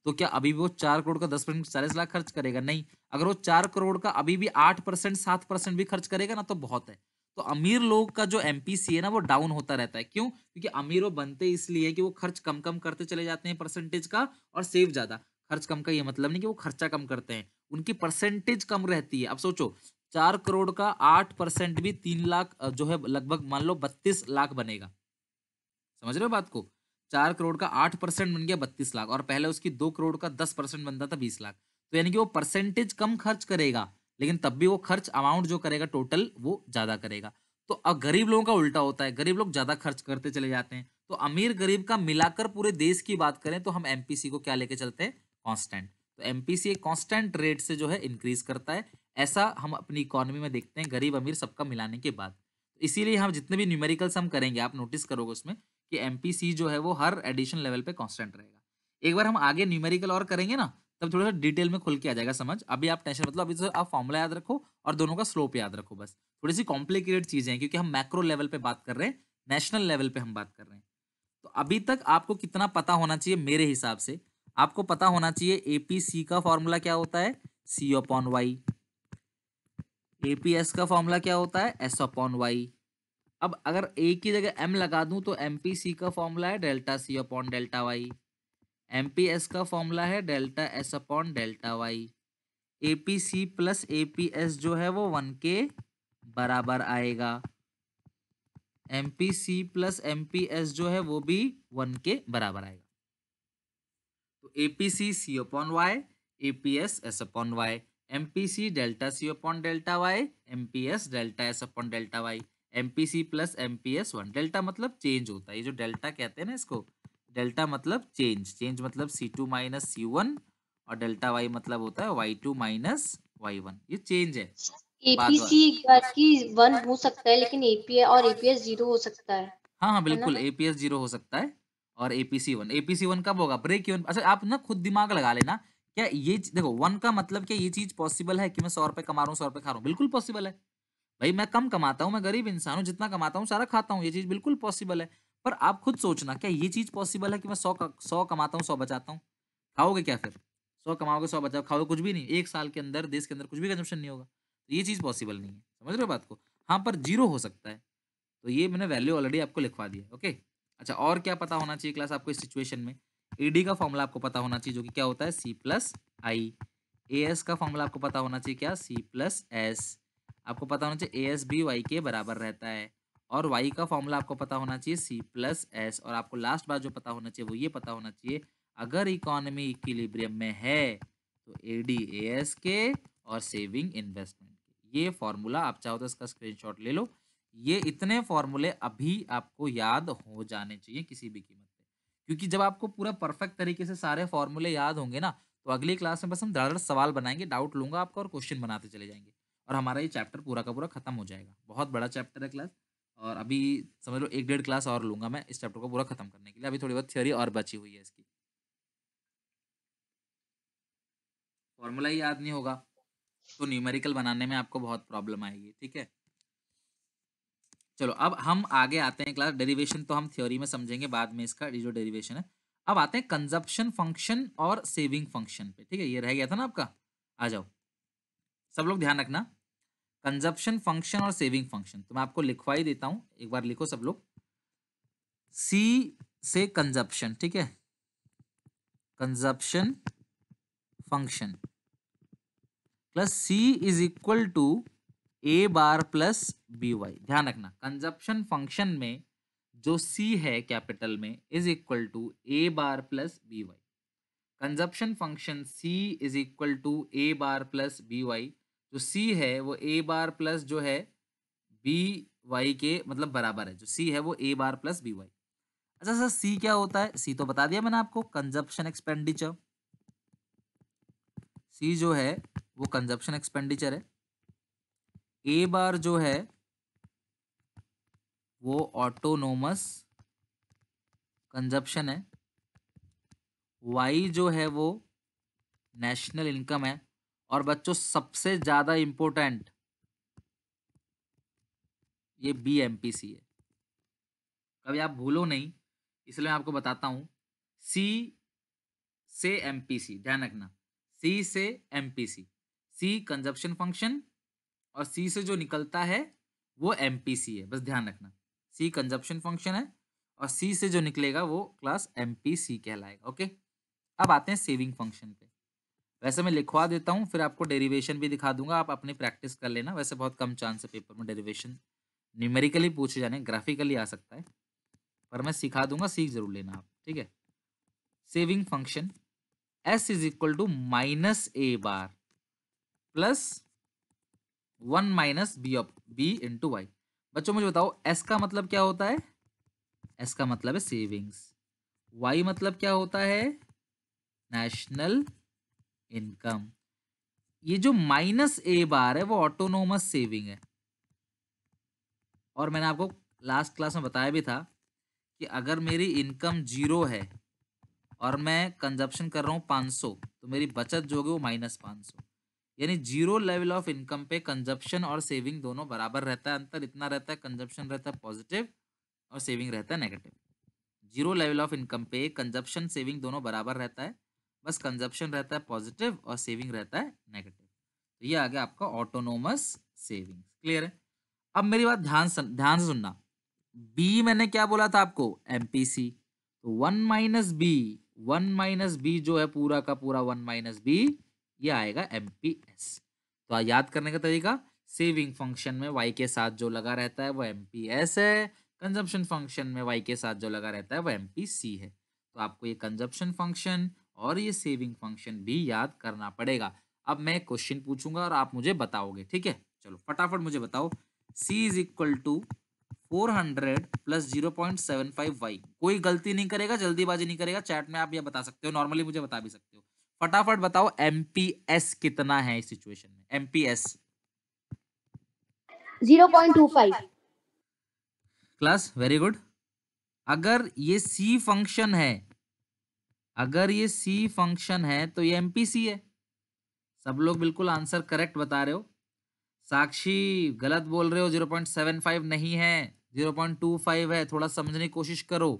तो क्या अभी भी वो 4 करोड़ का 10% 40 लाख खर्च करेगा? नहीं। अगर वो 4 करोड़ का अभी भी 8% 7% भी खर्च करेगा ना, तो बहुत है। तो अमीर लोग का जो एमपीसी है ना, वो डाउन होता रहता है। क्यों? क्योंकि अमीर वो बनते इसलिए कि वो खर्च कम कम करते चले जाते हैं परसेंटेज का, और सेव ज्यादा। खर्च कम का ये मतलब नहीं कि वो खर्चा कम करते हैं, उनकी परसेंटेज कम रहती है। अब सोचो, 4 करोड़ का 8% भी 3 लाख जो है लगभग मान लो 32 लाख बनेगा। समझ रहे हो बात को? 4 करोड़ का 8% बन गया 32 लाख, और पहले उसकी 2 करोड़ का 10% बनता था 20 लाख। तो यानी कि वो परसेंटेज कम खर्च करेगा, लेकिन तब भी वो खर्च अमाउंट जो करेगा टोटल वो ज्यादा करेगा। तो अब गरीब लोगों का उल्टा होता है, गरीब लोग ज्यादा खर्च करते चले जाते हैं। तो अमीर गरीब का मिलाकर पूरे देश की बात करें तो हम एमपीसी को क्या लेके चलते हैं? कांस्टेंट। तो एमपीसी एक कांस्टेंट रेट से जो है इंक्रीज करता है। ऐसा हम अपनी इकोनॉमी में देखते हैं, गरीब अमीर सबका मिलाने के बाद। इसीलिए हम जितने भी न्यूमेरिकल्स हम करेंगे, आप नोटिस करोगे उसमें कि एमपीसी जो है वो हर एडिशन लेवल पे कांस्टेंट रहेगा। एक बार हम आगे न्यूमेरिकल और करेंगे ना, तब थोड़ा सा डिटेल में खुल के आ जाएगा समझ। अभी आप टेंशन मतलब अभी तो आप फॉर्मूला याद रखो और दोनों का स्लोप याद रखो बस। थोड़ी सी कॉम्प्लिकेटेड चीजें हैं क्योंकि हम मैक्रो लेवल पे बात कर रहे हैं, नेशनल लेवल पे हम बात कर रहे हैं। तो अभी तक आपको कितना पता होना चाहिए? मेरे हिसाब से आपको पता होना चाहिए एपीसी का फॉर्मूला क्या होता है? C upon Y. एपीएस का फॉर्मूला क्या होता है? S upon Y. अब अगर ए की जगह एम लगा दूं तो एमपीसी का फॉर्मूला है delta C upon delta Y. MPS का फॉर्मूला है delta S upon delta Y. APC plus APS जो है वो 1 के बराबर आएगा। एमपीसी प्लस एमपीएस जो है वो भी 1 के बराबर आएगा। तो APC C upon Y, APS S upon Y. MPC delta C upon delta Y, MPS delta S upon delta Y. MPC plus MPS 1। Delta मतलब चेंज होता है, ये जो डेल्टा कहते हैं ना इसको, डेल्टा मतलब चेंज, चेंज मतलब C2 माइनस C1, और डेल्टा वाई मतलब होता है Y2 माइनस Y1। ये चेंज है बाद वाला। एपीसी की 1 हो सकता है, लेकिन एपीए और एपीएस 0 हो सकता हाँ हाँ है ना? बिल्कुल, एपीएस 0 हो सकता है और एपीसी 1। एपीसी 1 कब होगा? Break even. अच्छा आप ना खुद दिमाग लगा लेना, क्या ये देखो 1 का मतलब क्या ये चीज पॉसिबल है कि मैं 100 रुपए कमा रहा हूँ 100 रुपए खा रहा हूँ? बिल्कुल पॉसिबल है भाई। मैं कम कमाता हूँ, मैं गरीब इंसान हूँ, जितना कमाता हूँ सारा खाता हूँ, ये चीज बिल्कुल पॉसिबल है। पर आप खुद सोचना, क्या ये चीज पॉसिबल है कि मैं 100 कमाता हूँ 100 बचाता हूँ? खाओगे क्या फिर? 100 कमाओगे 100 बचाओ, खाओगे कुछ भी नहीं। एक साल के अंदर देश के अंदर कुछ भी कंजप्शन नहीं होगा। तो ये चीज पॉसिबल नहीं है। समझ रहे हो बात को? हाँ पर जीरो हो सकता है। तो ये मैंने वैल्यू ऑलरेडी आपको लिखवा दी है। ओके। अच्छा और क्या पता होना चाहिए क्लास आपको इस सिचुएशन में? एडी का फॉर्मूला आपको पता होना चाहिए, जो कि क्या होता है? C plus I. एएस का फॉर्मूला आपको पता होना चाहिए, क्या? C plus S. आपको पता होना चाहिए एएस भी वाई के बराबर रहता है। और वाई का फॉर्मूला आपको पता होना चाहिए सी प्लस एस। और आपको लास्ट बात जो पता होना चाहिए वो ये पता होना चाहिए, अगर इकोनॉमी इक्विलिब्रियम में है तो एडी एएस के और सेविंग इन्वेस्टमेंट के। ये फॉर्मूला आप चाहो तो इसका स्क्रीनशॉट ले लो। ये इतने फॉर्मूले अभी आपको याद हो जाने चाहिए किसी भी कीमत पे, क्योंकि जब आपको पूरा परफेक्ट तरीके से सारे फॉर्मूले याद होंगे ना, तो अगली क्लास में बस हम धड़ाधड़ सवाल बनाएंगे, डाउट लूंगा आपका और क्वेश्चन बनाते चले जाएंगे, और हमारा ये चैप्टर पूरा का पूरा खत्म हो जाएगा। बहुत बड़ा चैप्टर है क्लास, और अभी समझ लो 1 डेढ़ क्लास और लूंगा मैं इस चैप्टर को पूरा खत्म करने के लिए। अभी थोड़ी बहुत थ्योरी और बची हुई है इसकी। फॉर्मूला ही याद नहीं होगा तो न्यूमेरिकल बनाने में आपको बहुत प्रॉब्लम आएगी, ठीक है। चलो अब हम आगे आते हैं क्लास, डेरिवेशन तो हम थ्योरी में समझेंगे बाद में इसका, ये जो डेरिवेशन है। अब आते हैं कंजप्शन फंक्शन और सेविंग फंक्शन पे, ठीक है। ये रह गया था ना आपका, आ जाओ सब लोग ध्यान रखना, कंजप्शन फंक्शन और सेविंग फंक्शन तो मैं आपको लिखवा ही देता हूं, एक बार लिखो सब लोग। सी से कंजप्शन, ठीक है, consumption function plus C is equal to A bar plus B Y. ध्यान रखना कंजप्शन फंक्शन में जो सी है कैपिटल में is equal to A bar plus B Y. Consumption function C is equal to A bar plus B Y, जो C है वो ए bar plus जो है बी वाई के मतलब बराबर है, जो सी है वो ए बार प्लस बी वाई। अच्छा सर सी क्या होता है, सी तो बता दिया मैंने आपको, कंजप्शन एक्सपेंडिचर। सी जो है वो कंजप्शन एक्सपेंडिचर है, ए बार जो है वो ऑटोनोमस कंजप्शन है, वाई जो है वो नेशनल इनकम है, और बच्चों सबसे ज्यादा इंपॉर्टेंट ये बीएमपीसी है, कभी आप भूलो नहीं, इसलिए मैं आपको बताता हूं। सी से एमपीसी, ध्यान रखना, सी से एमपीसी, सी कंजप्शन फंक्शन और सी से जो निकलता है वो एमपीसी है, बस ध्यान रखना। सी कंजप्शन फंक्शन है और सी से जो निकलेगा वो क्लास एमपीसी कहलाएगा, ओके। अब आते हैं सेविंग फंक्शन पे। वैसे मैं लिखवा देता हूँ, फिर आपको डेरिवेशन भी दिखा दूंगा, आप अपनी प्रैक्टिस कर लेना। वैसे बहुत कम चांस है पेपर में डेरिवेशन न्यूमेरिकली पूछे जाने, ग्राफिकली आ सकता है, पर मैं सिखा दूंगा, सीख जरूर लेना आप, ठीक है। Saving function S is equal to minus A bar plus 1 minus B of B into Y. बच्चों मुझे बताओ एस का मतलब क्या होता है, एस का मतलब है सेविंग्स, वाई मतलब क्या होता है, नेशनल इनकम। ये जो माइनस ए बार है वो ऑटोनोमस सेविंग है, और मैंने आपको लास्ट क्लास में बताया भी था कि अगर मेरी इनकम 0 है और मैं कंजप्शन कर रहा हूँ 500, तो मेरी बचत जो होगी वो -500। यानी 0 लेवल ऑफ इनकम पे कंजप्शन और सेविंग दोनों बराबर रहता है, अंतर इतना रहता है, कंजप्शन रहता है पॉजिटिव और सेविंग रहता है नेगेटिव। 0 लेवल ऑफ इनकम पे कंजप्शन सेविंग दोनों बराबर रहता है, बस कंजप्शन रहता है पॉजिटिव और सेविंग रहता है नेगेटिव। तो ये आ गया आपका ऑटोनोमस सेविंग, क्लियर है। अब मेरी बात ध्यान से सुनना, बी मैंने क्या बोला था आपको, एमपीसी, तो 1 माइनस बी जो है पूरा का पूरा 1 - बी, ये आएगा एमपीएस। तो याद करने का तरीका, सेविंग फंक्शन में वाई के साथ जो लगा रहता है वो एमपीएस है, कंजप्शन फंक्शन में वाई के साथ जो लगा रहता है वो एमपीसी है। तो आपको ये कंजप्शन फंक्शन और ये सेविंग फंक्शन भी याद करना पड़ेगा। अब मैं क्वेश्चन पूछूंगा और आप मुझे बताओगे, ठीक है। चलो फटाफट मुझे बताओ, C is equal to 400 plus 0.75y। कोई गलती नहीं करेगा, जल्दीबाजी नहीं करेगा, चैट में आप ये बता सकते हो, नॉर्मली मुझे बता भी सकते हो। फटाफट बताओ एमपीएस कितना है इस सिचुएशन में, एमपीएस 0.25। Class very good. अगर ये सी फंक्शन है, अगर ये सी फंक्शन है तो ये एमपीसी है। सब लोग बिल्कुल आंसर करेक्ट बता रहे हो। साक्षी गलत बोल रहे हो, 0.75 नहीं है, 0.25 है, थोड़ा समझने की कोशिश करो।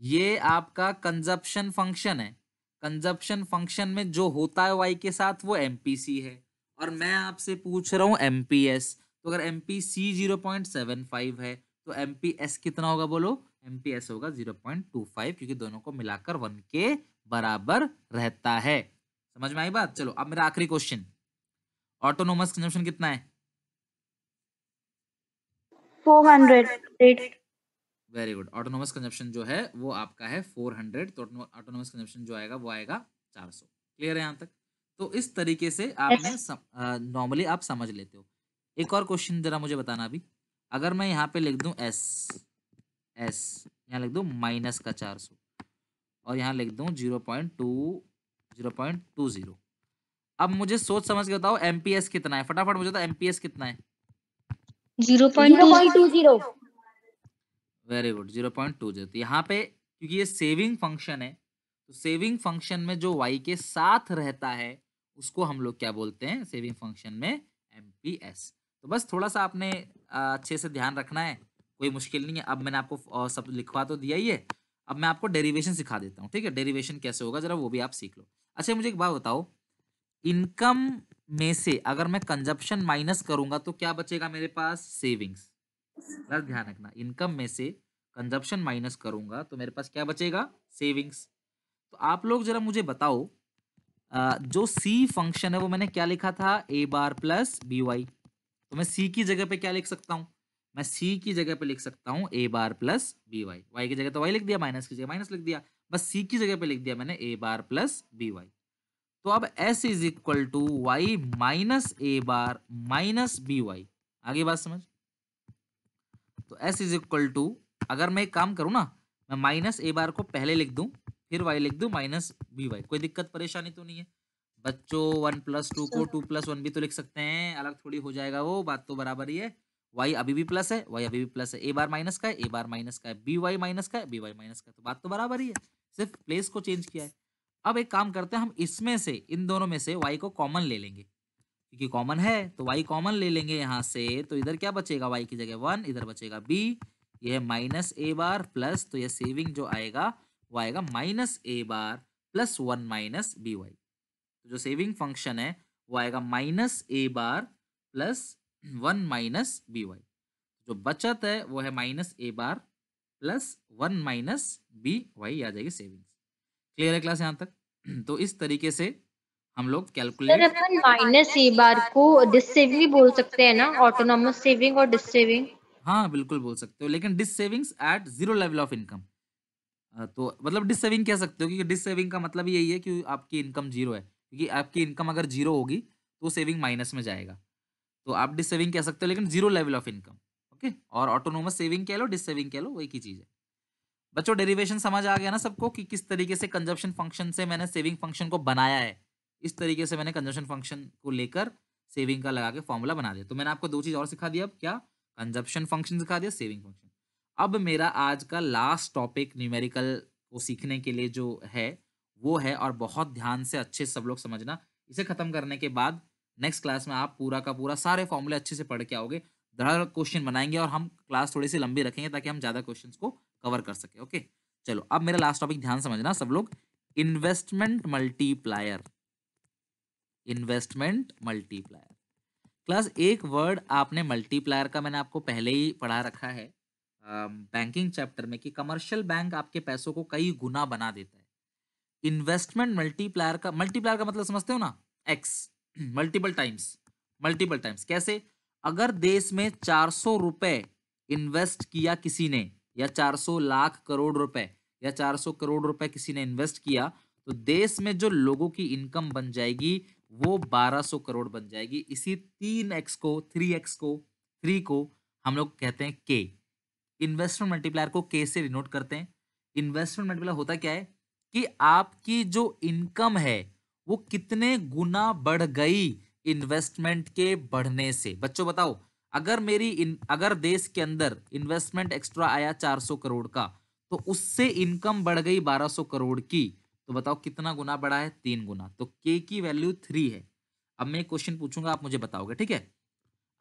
ये आपका कंजप्शन फंक्शन है, कंजप्शन फंक्शन में जो होता है वाई के साथ वो एमपीसी है, और मैं आपसे पूछ रहा हूँ एमपीएस। तो अगर एमपीसी 0.75 है तो एमपीएस कितना होगा बोलो, एमपीएस होगा 0.25, क्योंकि दोनों को मिलाकर 1 के बराबर रहता है। समझ में आई बात। चलो अब मेरा आखिरी क्वेश्चन, ऑटोनोमस कंजप्शन कितना है, 400। Very good. ऑटोनोमस कंजप्शन जो है वो आपका है 400, तो ऑटोनोमस कंजप्शन जो आएगा वो आएगा 400। क्लियर है यहाँ तक। तो इस तरीके से आपने नॉर्मली आप समझ लेते हो। एक और क्वेश्चन जरा मुझे बताना अभी, अगर मैं यहाँ पे लिख दूं एस, एस यहाँ लिख दूं माइनस का 400 और यहाँ लिख दूं 0.20, अब मुझे सोच समझ के बताओ एमपीएस कितना है, फटाफट मुझे बताओ एमपीएस कितना है। 0.20। Very good, 0.20। तो यहाँ पे क्योंकि ये सेविंग फंक्शन है, तो सेविंग फंक्शन में जो वाई के साथ रहता है उसको हम लोग क्या बोलते हैं सेविंग फंक्शन में, एमपीएस। तो बस थोड़ा सा आपने अच्छे से ध्यान रखना है, कोई मुश्किल नहीं है। अब मैंने आपको सब लिखवा तो दिया ही है, अब मैं आपको डेरिवेशन सिखा देता हूँ, ठीक है। डेरिवेशन कैसे होगा जरा वो भी आप सीख लो। अच्छा मुझे एक बात बताओ, इनकम में से अगर मैं कंजप्शन माइनस करूंगा तो क्या बचेगा मेरे पास, सेविंग्स। बस ध्यान रखना, इनकम में से कंजप्शन माइनस करूंगा तो मेरे पास क्या बचेगा, सेविंग्स। तो आप लोग जरा मुझे बताओ, जो सी फंक्शन है वो मैंने क्या लिखा था, ए बार प्लस बी वाई। तो मैं सी की जगह पे क्या लिख सकता हूँ, मैं सी की जगह पे लिख सकता हूँ ए bar plus B Y. Y की जगह तो वाई लिख दिया, माइनस की जगह माइनस लिख दिया, बस सी की जगह पे लिख दिया मैंने A bar plus B Y. तो अब s is equal to Y minus A bar minus B Y. आगे बात समझ। तो s इज इक्वल टू, अगर मैं एक काम करूँ ना, मैं माइनस ए बार को पहले लिख दूं, फिर y लिख दूं माइनस बी वाई, कोई दिक्कत परेशानी तो नहीं है बच्चों। 1+2 को 2+1 भी तो लिख सकते हैं, अलग थोड़ी हो जाएगा वो, बात तो बराबर ही है। y अभी भी प्लस है, y अभी भी प्लस है, ए बार माइनस का है, ए बार माइनस का है, बी वाई माइनस का है, बी वाई माइनस का है, तो बात तो बराबर ही है, सिर्फ प्लेस को चेंज किया है। अब एक काम करते हैं, हम इसमें से, इन दोनों में से y को कॉमन ले लेंगे, क्योंकि कॉमन है तो y कॉमन ले लेंगे यहाँ से। तो इधर क्या बचेगा, y की जगह 1, इधर बचेगा b, यह माइनस ए बार प्लस, तो यह सेविंग जो आएगा वो आएगा minus A bar plus 1 minus B Y. तो जो सेविंग फंक्शन है वो आएगा minus A bar plus 1 minus B Y. जो बचत है वो है minus A bar plus 1 minus B Y, आ जाएगी सेविंग्स। क्लियर है क्लास यहाँ तक? तो इस तरीके से हम लोग सर कैलकुलेट, अपन माइनस ए बार को डिस सेविंग भी बोल सकते हैं ना, ऑटोनॉमस सेविंग और डिस सेविंग। हाँ बिल्कुल बोल सकते हो, लेकिन dissavings at zero level of income. तो मतलब डिस सेविंग कह सकते हो, क्योंकि डिस सेविंग का मतलब यही है कि आपकी इनकम जीरो है, क्योंकि आपकी इनकम अगर जीरो होगी तो सेविंग माइनस में जाएगा। तो आप डिस सेविंग कह सकते हो, लेकिन zero level of income. Okay, और ऑटोनोमस सेविंग कह लो, डिस सेविंग कह लो, वही की चीज है। बच्चों डेरिवेशन समझ आ गया ना सबको, कि किस तरीके से कंजप्शन फंक्शन से मैंने सेविंग फंक्शन को बनाया है। इस तरीके से मैंने कंजप्शन फंक्शन को लेकर सेविंग का लगा के फॉर्मूला बना दिया। तो मैंने आपको दो चीज और सिखा दिया, अब क्या, कंजप्शन फंक्शन सिखा दिया, सेविंग फंक्शन। अब मेरा आज का लास्ट टॉपिक न्यूमेरिकल को सीखने के लिए जो है वो है, और बहुत ध्यान से अच्छे से सब लोग समझना, इसे खत्म करने के बाद नेक्स्ट क्लास में आप पूरा का पूरा सारे फॉर्मूले अच्छे से पढ़ के आओगे, धड़ाधड़ क्वेश्चन बनाएंगे, और हम क्लास थोड़ी सी लंबी रखेंगे ताकि हम ज्यादा क्वेश्चंस को कवर कर सके। ओके, चलो अब मेरा लास्ट टॉपिक ध्यान समझना सब लोग, investment multiplier. Investment multiplier class, एक वर्ड आपने मल्टीप्लायर का मैंने आपको पहले ही पढ़ा रखा है बैंकिंग चैप्टर में, कि कमर्शियल बैंक आपके पैसों को कई गुना बना देता है। इन्वेस्टमेंट मल्टीप्लायर का मतलब समझते हो ना, x, multiple times. Multiple times कैसे, अगर देश में 400 रुपए इन्वेस्ट किया किसी ने, या 400 लाख करोड़ रुपए, या 400 करोड़ रुपए किसी ने इन्वेस्ट किया, तो देश में जो लोगों की इनकम बन जाएगी वो 1200 करोड़ बन जाएगी। इसी 3x को, 3x को, 3 को हम लोग कहते हैं के। इन्वेस्टमेंट मल्टीप्लायर को के से डिनोट करते हैं। इन्वेस्टमेंट मल्टीप्लायर होता क्या है, कि आपकी जो इनकम है वो कितने गुना बढ़ गई इन्वेस्टमेंट के बढ़ने से। बच्चों बताओ, अगर देश के अंदर इन्वेस्टमेंट एक्स्ट्रा आया 400 करोड़ का, तो उससे इनकम बढ़ गई 1200 करोड़ की, तो बताओ कितना गुना बढ़ा है, 3 गुना। तो के की वैल्यू 3 है। अब मैं क्वेश्चन पूछूंगा, आप मुझे बताओगे, ठीक है।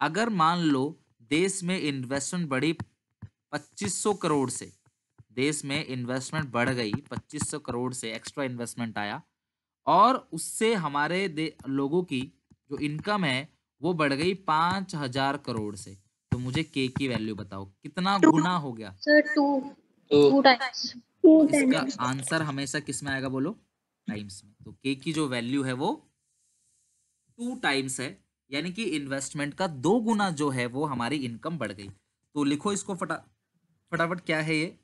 अगर मान लो देश में इन्वेस्टमेंट बढ़ी 2500 करोड़ से, देश में इन्वेस्टमेंट बढ़ गई 2500 करोड़ से, एक्स्ट्रा इन्वेस्टमेंट आया, और उससे हमारे लोगों की जो इनकम है वो बढ़ गई 5000 करोड़ से, तो मुझे के की वैल्यू बताओ कितना गुना हो गया। सर टू, तो 2 टाइम्स। तो इसका आंसर हमेशा किस में आएगा बोलो, टाइम्स में। तो के की जो वैल्यू है वो 2 टाइम्स है, यानी कि इन्वेस्टमेंट का 2 गुना जो है वो हमारी इनकम बढ़ गई। तो लिखो इसको फटाफट, क्या है ये,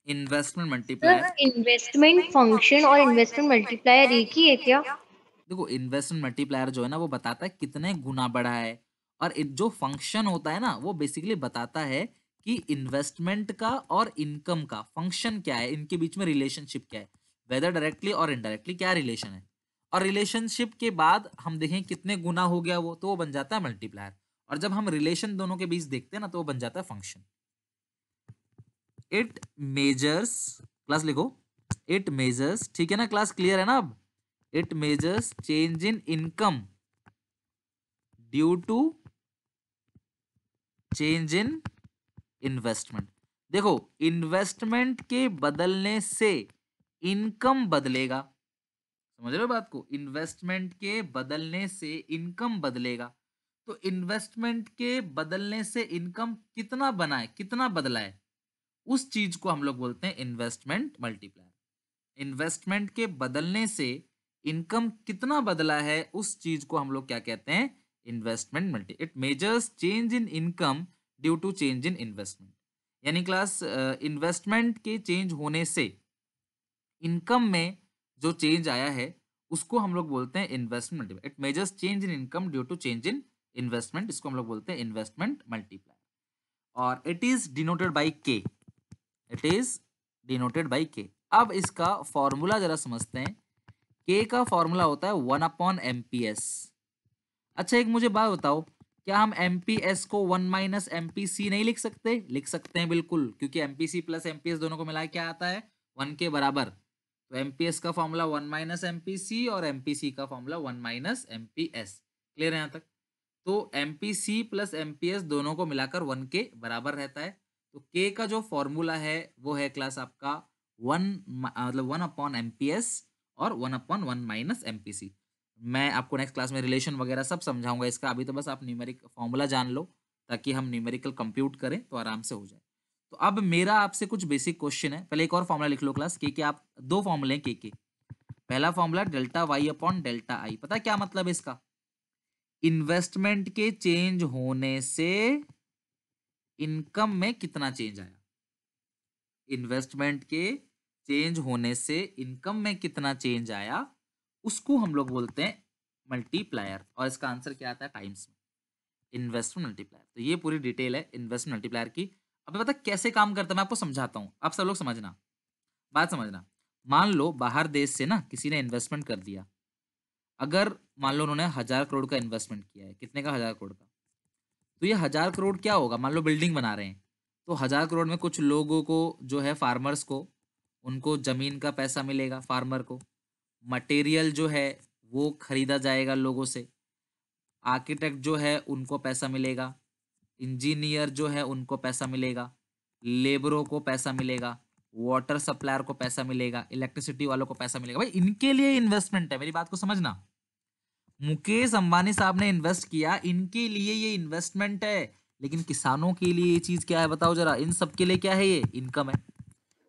investment multiplier. Sir investment function और इन्वेस्टमेंट मल्टीप्लायर एक ही है क्या? देखो इन्वेस्टमेंट मल्टीप्लायर जो है ना वो बताता है कितने गुना बढ़ा है, और जो फंक्शन होता है ना वो बेसिकली बताता है कि इन्वेस्टमेंट का और इनकम का फंक्शन क्या है, इनके बीच में रिलेशनशिप क्या है, वेदर डायरेक्टली और इनडायरेक्टली क्या रिलेशन है। और रिलेशनशिप के बाद हम देखें कितने गुना हो गया वो, तो वो बन जाता है मल्टीप्लायर। और जब हम रिलेशन दोनों के बीच देखते हैं ना, तो वो बन जाता है फंक्शन। इट मेजर्स, क्लास लिखो, इट मेजर्स, ठीक है ना क्लास, क्लियर है ना अब। It measures change in income due to change in investment. देखो, इन्वेस्टमेंट के बदलने से इनकम बदलेगा, समझ रहे हो बात को? इन्वेस्टमेंट के बदलने से इनकम बदलेगा। तो इन्वेस्टमेंट के बदलने से इनकम कितना बना है, कितना बदला है, उस चीज को हम लोग बोलते हैं इन्वेस्टमेंट मल्टीप्लायर। इन्वेस्टमेंट के बदलने से इनकम कितना बदला है, उस चीज को हम लोग क्या कहते हैं, investment multi. It measures change in income due to change in investment. यानी क्लास, इन्वेस्टमेंट के चेंज होने से इनकम में जो चेंज आया है उसको हम लोग बोलते हैं investment multiplier. It measures change in income due to change in investment, इसको हम लोग बोलते हैं इन्वेस्टमेंट मल्टीप्लायर। और it is denoted by K, it is denoted by K. अब इसका फॉर्मूला जरा समझते हैं। के का फॉर्मूला होता है 1/MPS। अच्छा, एक मुझे बात बताओ, क्या हम MPS को 1 - MPC नहीं लिख सकते? लिख सकते हैं बिल्कुल, क्योंकि MPC प्लस MPS दोनों को मिला क्या आता है, 1 के बराबर। तो MPS का फॉर्मूला 1 - MPC और MPC का फॉर्मूला 1 - MPS। क्लियर है यहाँ तक? तो MPC प्लस MPS दोनों को मिलाकर 1 के बराबर रहता है। तो K का जो फॉर्मूला है वो है क्लास आपका 1/MPS और 1/1 - MPC। मैं आपको नेक्स्ट क्लास में रिलेशन वगैरह सब समझाऊंगा इसका। अभी तो बस आप न्यूमेरिक फॉर्मूला जान लो, ताकि हम न्यूमेरिकल कंप्यूट करें तो आराम से हो जाए। तो अब मेरा आपसे कुछ बेसिक क्वेश्चन है। पहले एक और फॉर्मूला लिख लो क्लास, के आप दो फॉर्मूले हैं के। पहला formula delta Y upon delta I. पता है क्या मतलब है इसका? इन्वेस्टमेंट के चेंज होने से इनकम में कितना चेंज आया, इन्वेस्टमेंट के चेंज होने से इनकम में कितना चेंज आया, उसको हम लोग बोलते हैं मल्टीप्लायर। और इसका आंसर क्या आता है, टाइम्स में, इन्वेस्टमेंट मल्टीप्लायर। तो ये पूरी डिटेल है इन्वेस्टमेंट मल्टीप्लायर की। अब पता कैसे काम करता है, मैं आपको समझाता हूं, आप सब लोग समझना, बात समझना। मान लो बाहर देश से ना किसी ने इन्वेस्टमेंट कर दिया। अगर मान लो उन्होंने 1,000 करोड़ का इन्वेस्टमेंट किया है, कितने का, 1,000 करोड़ का। तो ये 1,000 करोड़ क्या होगा, मान लो बिल्डिंग बना रहे हैं, तो 1,000 करोड़ में कुछ लोगों को जो है, फार्मर्स को, उनको जमीन का पैसा मिलेगा, फार्मर को मटेरियल जो है वो खरीदा जाएगा लोगों से, आर्किटेक्ट जो है उनको पैसा मिलेगा, इंजीनियर जो है उनको पैसा मिलेगा, लेबरों को पैसा मिलेगा, वाटर सप्लायर को पैसा मिलेगा, इलेक्ट्रिसिटी वालों को पैसा मिलेगा। भाई इनके लिए इन्वेस्टमेंट है, मेरी बात को समझना। मुकेश अंबानी साहब ने इन्वेस्ट किया, इनके लिए ये इन्वेस्टमेंट है। लेकिन किसानों के लिए ये चीज क्या है, बताओ जरा, इन सब के लिए क्या है, ये इनकम है।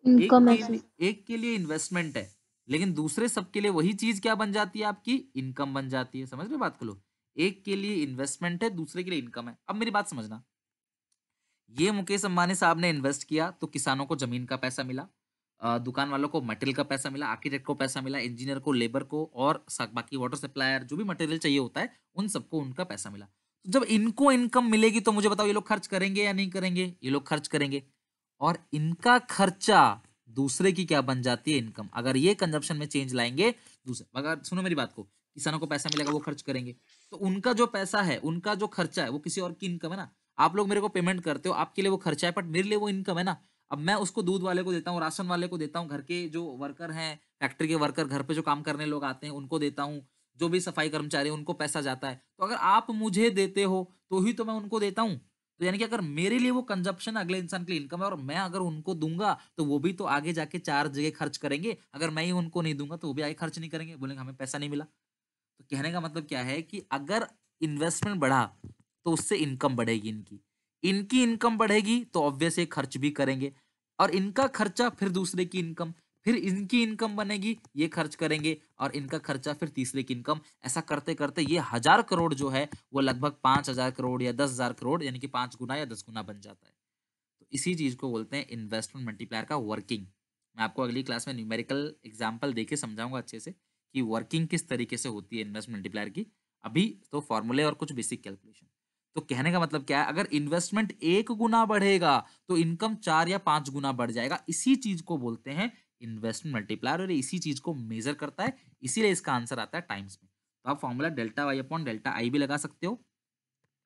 इनकम है सर। एक के लिए इन्वेस्टमेंट है, लेकिन दूसरे सबके लिए वही चीज क्या बन जाती है, आपकी इनकम बन जाती है। समझ रहे बात को? लो, एक के लिए इन्वेस्टमेंट है, दूसरे के लिए इनकम है। अब मेरी बात समझना, ये मुकेश अंबानी साहब ने इन्वेस्ट किया तो किसानों को जमीन का पैसा मिला, दुकान वालों को मटेरियल का पैसा मिला, आर्किटेक्ट को पैसा मिला, इंजीनियर को, लेबर को, और बाकी वाटर सप्लायर जो भी मटेरियल चाहिए होता है उन सबको उनका पैसा मिला। तो जब इनको इनकम मिलेगी तो मुझे बताओ, ये लोग खर्च करेंगे या नहीं करेंगे? ये लोग खर्च करेंगे। और इनका खर्चा दूसरे की क्या बन जाती है, इनकम। अगर ये कंजप्शन में चेंज लाएंगे दूसरे, अगर सुनो मेरी बात को, किसानों को पैसा मिलेगा, वो खर्च करेंगे, तो उनका जो पैसा है, उनका जो खर्चा है, वो किसी और की इनकम है ना। आप लोग मेरे को पेमेंट करते हो, आपके लिए वो खर्चा है, बट मेरे लिए वो इनकम है ना। अब मैं उसको दूध वाले को देता हूँ, राशन वाले को देता हूँ, घर के जो वर्कर हैं, फैक्ट्री के वर्कर, घर पे जो काम करने लोग आते हैं उनको देता हूँ, जो भी सफाई कर्मचारी उनको पैसा जाता है। तो अगर आप मुझे देते हो तो ही तो मैं उनको देता हूँ। तो यानी कि अगर मेरे लिए वो कंजप्शन अगले इंसान के लिए इनकम है, और मैं अगर उनको दूंगा तो वो भी तो आगे जाके 4 जगह खर्च करेंगे। अगर मैं ही उनको नहीं दूंगा तो वो भी आगे खर्च नहीं करेंगे, बोलेंगे हमें पैसा नहीं मिला। तो कहने का मतलब क्या है कि अगर इन्वेस्टमेंट बढ़ा तो उससे इनकम बढ़ेगी, इनकी इनकी इनकम बढ़ेगी तो ऑब्वियस ये खर्च भी करेंगे, और इनका खर्चा फिर दूसरे की इनकम, फिर इनकी इनकम बनेगी, ये खर्च करेंगे, और इनका खर्चा फिर तीसरे की इनकम। ऐसा करते करते ये 1,000 करोड़ जो है वो लगभग 5,000 करोड़ या 10,000 करोड़, यानी कि 5 गुना या 10 गुना बन जाता है। तो इसी चीज को बोलते हैं इन्वेस्टमेंट मल्टीप्लायर का वर्किंग। मैं आपको अगली क्लास में न्यूमेरिकल एग्जाम्पल देके समझाऊंगा अच्छे से कि वर्किंग किस तरीके से होती है इन्वेस्टमेंट मल्टीप्लायर की। अभी तो फॉर्मूले और कुछ बेसिक कैलकुलेशन। तो कहने का मतलब क्या है, अगर इन्वेस्टमेंट 1 गुना बढ़ेगा तो इनकम 4 या 5 गुना बढ़ जाएगा। इसी चीज को बोलते हैं इन्वेस्टमेंट मल्टीप्लायर, और इसी चीज को मेजर करता है, इसीलिए इसका आंसर आता है टाइम्स में। तो आप formula delta Y upon delta I भी लगा सकते हो,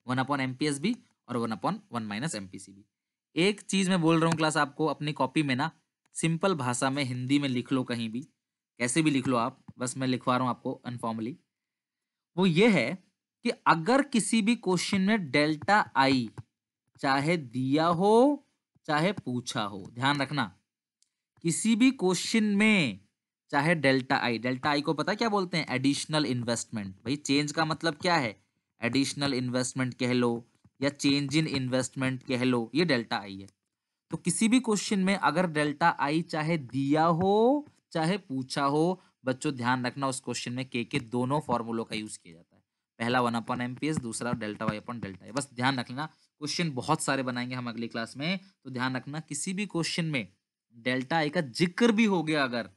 1/MPS भी, और 1/1 - MPC भी। एक चीज मैं बोल रहा हूँ क्लास आपको, अपनी कॉपी में ना सिंपल भाषा में हिंदी में लिख लो, कहीं भी कैसे भी लिख लो आप, बस मैं लिखवा रहा हूँ आपको अनफॉर्मली, वो ये है कि अगर किसी भी क्वेश्चन में डेल्टा आई चाहे दिया हो चाहे पूछा हो, ध्यान रखना, किसी भी क्वेश्चन में चाहे डेल्टा आई को पता क्या बोलते हैं? Additional investment. भाई चेंज का मतलब क्या है? एडिशनल इन्वेस्टमेंट कह लो या चेंज इन इन्वेस्टमेंट कह लो, ये डेल्टा आई है। तो किसी भी क्वेश्चन में अगर डेल्टा आई चाहे दिया हो चाहे पूछा हो, बच्चों ध्यान रखना उस क्वेश्चन में के दोनों फॉर्मूलों का यूज किया जाता है। पहला 1/MPS, दूसरा delta Y upon delta I. बस ध्यान रखना, क्वेश्चन बहुत सारे बनाएंगे हम अगली क्लास में, तो ध्यान रखना किसी भी क्वेश्चन में डेल्टा आई का जिक्र भी हो गया, अगर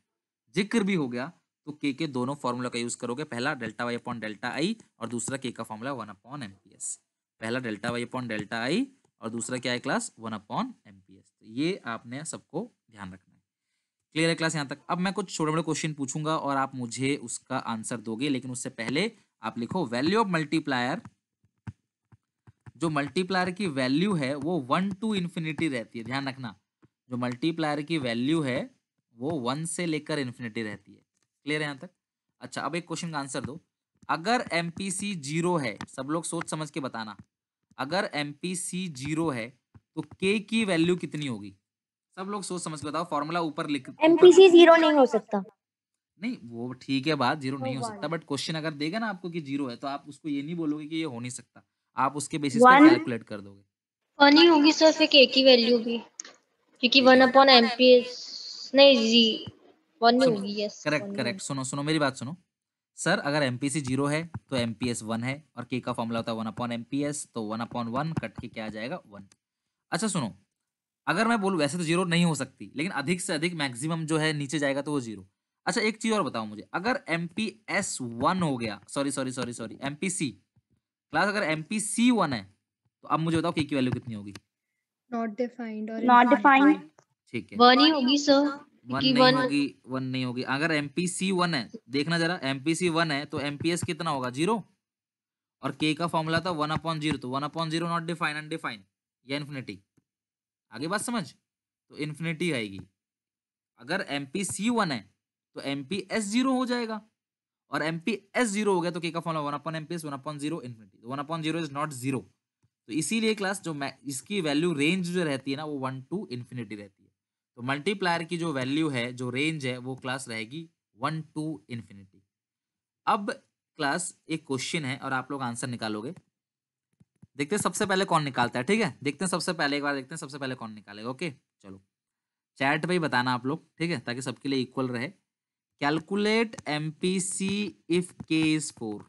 जिक्र भी हो गया तो के दोनों फॉर्मूला का यूज करोगे। पहला delta Y upon delta I और दूसरा के का फॉर्मूला 1/MPS। पहला delta Y upon delta I और दूसरा क्या है क्लास? 1/MPS। तो ये आपने सबको ध्यान रखना है। क्लियर है क्लास यहाँ तक? अब मैं कुछ छोटे बड़े क्वेश्चन पूछूंगा और आप मुझे उसका आंसर दोगे, लेकिन उससे पहले आप लिखो वैल्यू ऑफ मल्टीप्लायर। जो मल्टीप्लायर की वैल्यू है वो 1 to इन्फिनिटी रहती है, ध्यान रखना। जो मल्टीप्लायर की वैल्यू है वो 1 से लेकर इन्फिनिटी रहती है। क्लियर है यहाँ तक? अच्छा, अब एक क्वेश्चन का आंसर दो। अगर एमपीसी 0 है, सब लोग सोच समझ के बताना, अगर एमपीसी 0 है तो के की वैल्यू कितनी होगी? सब लोग सोच समझ के बताओ, फॉर्मूला ऊपर लिख एमपीसी 0 नहीं हो सकता। नहीं वो ठीक है बात, 0 नहीं हो सकता, बट क्वेश्चन अगर देगा ना आपको कि 0 है तो आप उसको ये नहीं बोलोगे कि ये हो नहीं सकता, आप उसके बेसिस पे 1 कैलकुलेट कर दोगे। 1 ही होगी सर, फिर के की वैल्यू भी, क्योंकि ठीक 1/MPS नहीं जी, 1 ही सुनो, होगी। यस, करेक्ट 1 ही करेक्ट, होगी। सुनो सुनो मेरी बात सुनो। सर अगर एमपीसी 0 है तो एमपीएस 1 है, और के का फॉर्मूला होता है 1/MPS, तो 1/1 कट के क्या आ जाएगा? 1। अच्छा सुनो, अगर मैं बोलूँ वैसे तो 0 नहीं हो सकती, लेकिन अधिक से अधिक मैक्सिमम जो है नीचे जाएगा तो वो 0। अच्छा एक चीज और बताओ मुझे, अगर एमपीएस 1 हो गया, sorry sorry sorry sorry, MPC class, अगर एमपीसी 1 है तो अब मुझे बताओ के की वैल्यू कितनी होगी? नॉट डिफाइंड और नॉट डिफाइंड। ठीक है, 1 ही होगी सर, 1 क्योंकि नहीं 1 होगी, 1 नहीं होगी। अगर एमपीसी 1 है, देखना जरा, एमपीसी 1 है तो एमपीएस कितना होगा? 0। और के का फॉर्मूला था 1/0, तो 1/0 नॉट डिफाइन, अनडिफाइन या इन्फिनिटी। आगे बात समझ? तो इन्फिनिटी आएगी। अगर एमपीसी 1 है तो एमपीएस 0 हो जाएगा, और एमपीएस 0 हो गया तो के का formula 1/MPS, 1/0 infinity. 1/0 is not 0, तो इसीलिए क्लास जो इसकी वैल्यू रेंज जो रहती है ना वो 1 to इन्फिनिटी रहती है। तो मल्टीप्लायर की जो वैल्यू है, जो रेंज है, वो क्लास रहेगी 1 to इन्फिनिटी। अब क्लास एक क्वेश्चन है और आप लोग आंसर निकालोगे। देखते हैं सबसे पहले कौन निकालता है, ठीक है? देखते हैं सबसे पहले, एक बार देखते हैं सबसे पहले कौन निकालेगा। ओके चलो, चैट पे ही बताना आप लोग, ठीक है, ताकि सबके लिए इक्वल रहे। कैलकुलेट एमपीसी इफ के इज 4।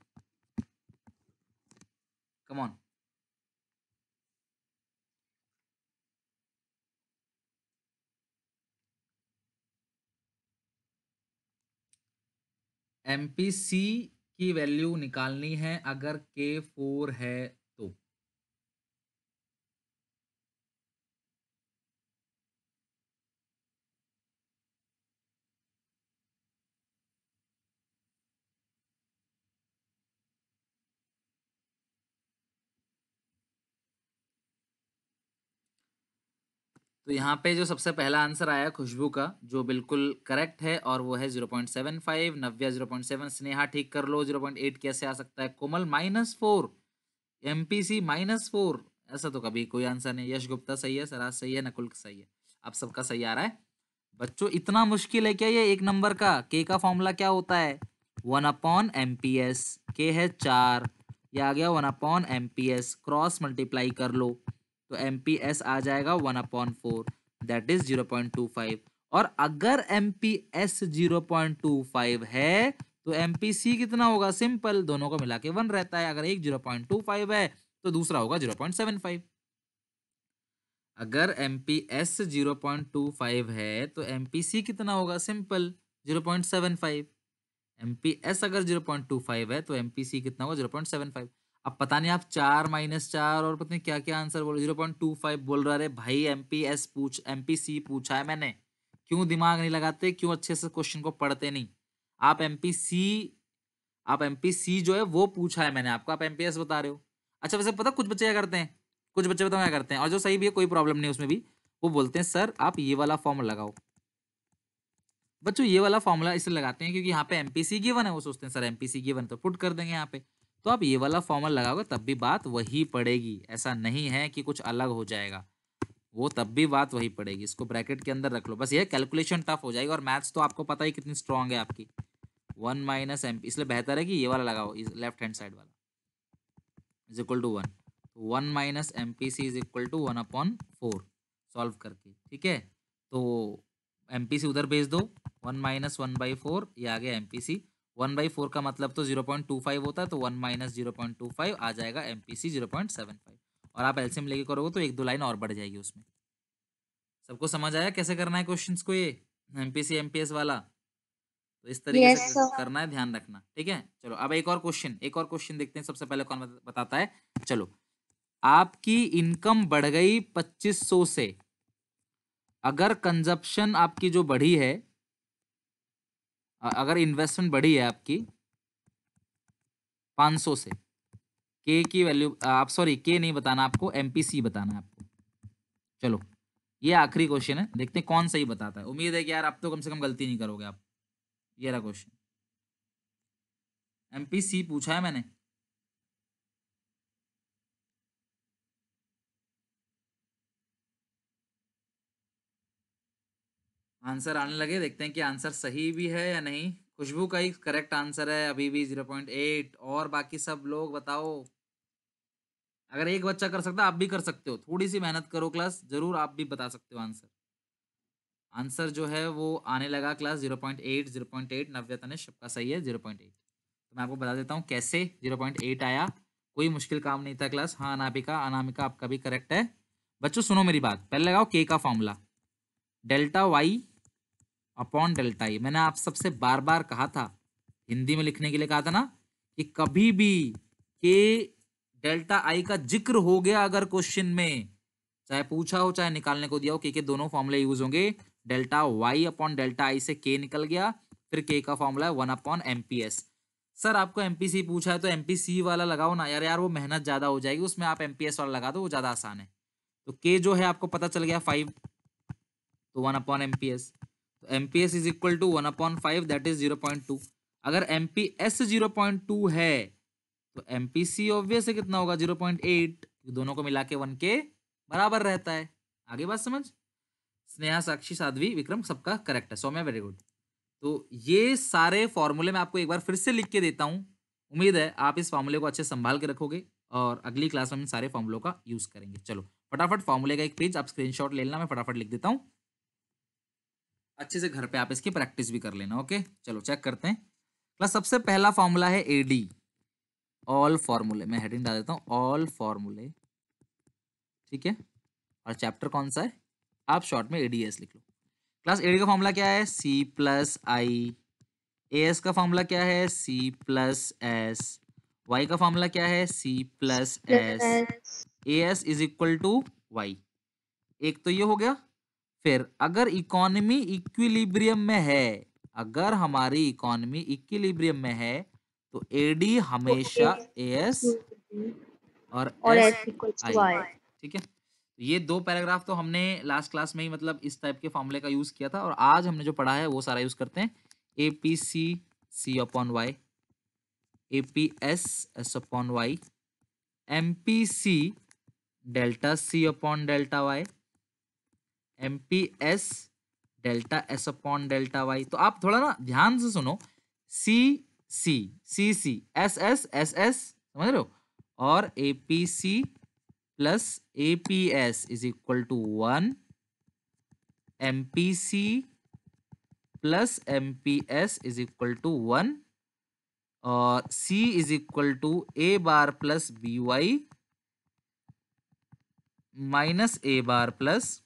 Come on. एमपीसी की वैल्यू निकालनी है अगर के 4 है तो। तो यहाँ पे जो सबसे पहला आंसर आया खुशबू का, जो बिल्कुल करेक्ट है, और वो है 0.75। नव्या 0.7, स्नेहा ठीक कर लो, 0.8 कैसे आ सकता है? कोमल -4, एमपीसी -4, ऐसा तो कभी कोई आंसर नहीं। यश गुप्ता सही है, सराज सही है, नकुल सही है, अब सबका सही आ रहा है। बच्चों इतना मुश्किल है क्या ये एक नंबर का? के का फॉर्मूला क्या होता है? 1/MPS, के है 4, ये आ गया 1/MPS, क्रॉस मल्टीप्लाई कर लो तो एमपीएस आ जाएगा 1/4, दैट इज 0.25। और अगर एमपीएस 0.25 है तो एमपीसी कितना होगा? सिंपल, दोनों को मिला के 1 रहता है। अगर एक 0.25 है तो दूसरा होगा 0.75। अगर एमपीएस 0.25 है तो एमपीसी कितना होगा? सिंपल, 0.75। एमपीएस अगर 0.25 है तो एमपीसी कितना होगा? 0.75। अब पता नहीं आप 4 -4 और पता नहीं क्या क्या आंसर बोल, 0.25 बोल रहा है। भाई एमपीएस पूछ, एमपीसी पूछा है मैंने, क्यों दिमाग नहीं लगाते? क्यों अच्छे से क्वेश्चन को पढ़ते नहीं? आप एमपीसी जो है वो पूछा है मैंने आपको, आप एमपीएस बता रहे हो। अच्छा वैसे पता कुछ बच्चे क्या करते हैं, कुछ बच्चे बताओ क्या करते हैं, और जो सही भी है कोई प्रॉब्लम नहीं उसमें भी, वो बोलते हैं सर आप ये वाला फॉर्म लगाओ। बच्चों ये वाला फॉर्मूला इसलिए लगाते हैं क्योंकि यहाँ पे एमपीसी गिवन है, वो सोचते हैं सर एमपीसी गिवन तो पुट कर देंगे यहाँ पे, तो आप ये वाला फॉर्मूला लगाओगे तब भी बात वही पड़ेगी, ऐसा नहीं है कि कुछ अलग हो जाएगा, वो तब भी बात वही पड़ेगी। इसको ब्रैकेट के अंदर रख लो, बस ये कैलकुलेशन टफ हो जाएगी और मैथ्स तो आपको पता ही कितनी स्ट्रांग है आपकी। 1 माइनस एम, इसलिए बेहतर है कि ये वाला लगाओ, लेफ्ट हैंड साइड वाला is equal to 1, 1 minus M P C is equal to 1/4 solve करके, ठीक है। तो एम पी सी उधर भेज दो, 1 माइनस 1/4 ये आ गया एम पी सी, 1/4 का मतलब तो 0.25 होता है, तो 1 माइनस 0.25 आ जाएगा एम पी सी 0.75, और आप एलसीएम लेके करोगे तो एक दो लाइन और बढ़ जाएगी उसमें। सबको समझ आया कैसे करना है क्वेश्चंस को, ये एमपीसी एमपीएस वाला? तो इस तरीके Yes, से sir. करना है, ध्यान रखना, ठीक है। चलो अब एक और क्वेश्चन देखते हैं। सबसे पहले कौन बताता है? चलो, आपकी इनकम बढ़ गई 2500 से, अगर कंजप्शन आपकी जो बढ़ी है, अगर इन्वेस्टमेंट बढ़ी है आपकी 500 से, के की वैल्यू आप सॉरी के नहीं बताना आपको, एमपीसी बताना है आपको। चलो ये आखिरी क्वेश्चन है, देखते हैं कौन सही बताता है। उम्मीद है कि यार आप तो कम से कम गलती नहीं करोगे आप। ये रहा क्वेश्चन, एमपीसी पूछा है मैंने। आंसर आने लगे, देखते हैं कि आंसर सही भी है या नहीं। खुशबू का ही करेक्ट आंसर है अभी भी 0.8, और बाकी सब लोग बताओ। अगर एक बच्चा कर सकता आप भी कर सकते हो, थोड़ी सी मेहनत करो क्लास, जरूर आप भी बता सकते हो आंसर। आंसर जो है वो आने लगा क्लास 0.8 नव्य तनिष सबका सही है 0.8। तो मैं आपको बता देता हूँ कैसे 0.8 आया, कोई मुश्किल काम नहीं था क्लास। हाँ अनामिका, अनामिका आपका भी करेक्ट है। बच्चों सुनो मेरी बात, पहले लगाओ के का formula, delta Y upon delta E. मैंने आप सबसे बार बार कहा था, हिंदी में लिखने के लिए कहा था ना, कि कभी भी के डेल्टा आई का जिक्र हो गया अगर क्वेश्चन में, चाहे पूछा हो चाहे निकालने को दिया हो, के दोनों फॉर्मूले यूज होंगे। Delta Y upon delta I से के निकल गया, फिर के का फॉर्मूला है 1/एमपीएस। सर आपको एमपीसी पूछा है तो एमपीसी वाला लगाओ ना यार, वो मेहनत ज्यादा हो जाएगी उसमें, आप एमपीएस वाला लगा दो, वो ज्यादा आसान है। तो के जो है आपको पता चल गया 5, तो 1/एमपीएस, तो MPS is equal to 1/5 that is 0.2। अगर एमपीएस 0.2 है तो एमपीसी ऑब्वियस है कितना होगा 0.8, दोनों को मिला के 1 के बराबर रहता है। आगे बात समझ? स्नेहा, साक्षी, साध्वी, विक्रम सबका करेक्ट है, सौम्या वेरी गुड। तो ये सारे फॉर्मूले मैं आपको एक बार फिर से लिख के देता हूं, उम्मीद है आप इस फॉर्मूले को अच्छे संभाल के रखोगे और अगली क्लास में हम सारे फॉर्मूलों का यूज करेंगे। चलो फटाफट फॉर्मूले का एक पेज आप स्क्रीनशॉट ले लेना, मैं फटाफट लिख देता हूं, अच्छे से घर पे आप इसकी प्रैक्टिस भी कर लेना। ओके चलो चेक करते हैं। क्लास सबसे पहला फॉर्मूला है एडी, ऑल फॉर्मूले, मैं हेडिंग डाल देता हूँ ऑल फॉर्मूले, ठीक है। और चैप्टर कौन सा है, आप शॉर्ट में एडीएस लिख लो। क्लास एडी का फॉर्मूला क्या है, सी प्लस आई। एस का फॉर्मूला क्या है, सी प्लस एस। वाई का फॉर्मूला क्या है, C plus S. A S is equal to Y, एक तो ये हो गया। फिर अगर इकोनॉमी इक्विलिब्रियम में है, अगर हमारी इकोनॉमी इक्विलिब्रियम में है तो एडी हमेशा एएस और एस आई, ठीक है। ये दो पैराग्राफ तो हमने लास्ट क्लास में ही मतलब इस टाइप के फॉर्मूले का यूज किया था, और आज हमने जो पढ़ा है वो सारा यूज करते हैं। A P C C upon Y, A P S S upon Y, M P C delta C upon delta Y, M P S delta S upon delta Y. तो आप थोड़ा ना ध्यान से सुनो, C C C C S S S S, समझ रहे हो, और A P C plus A P S is equal to 1, M P C plus M P S is equal to 1, और C is equal to A bar plus B Y minus A bar plus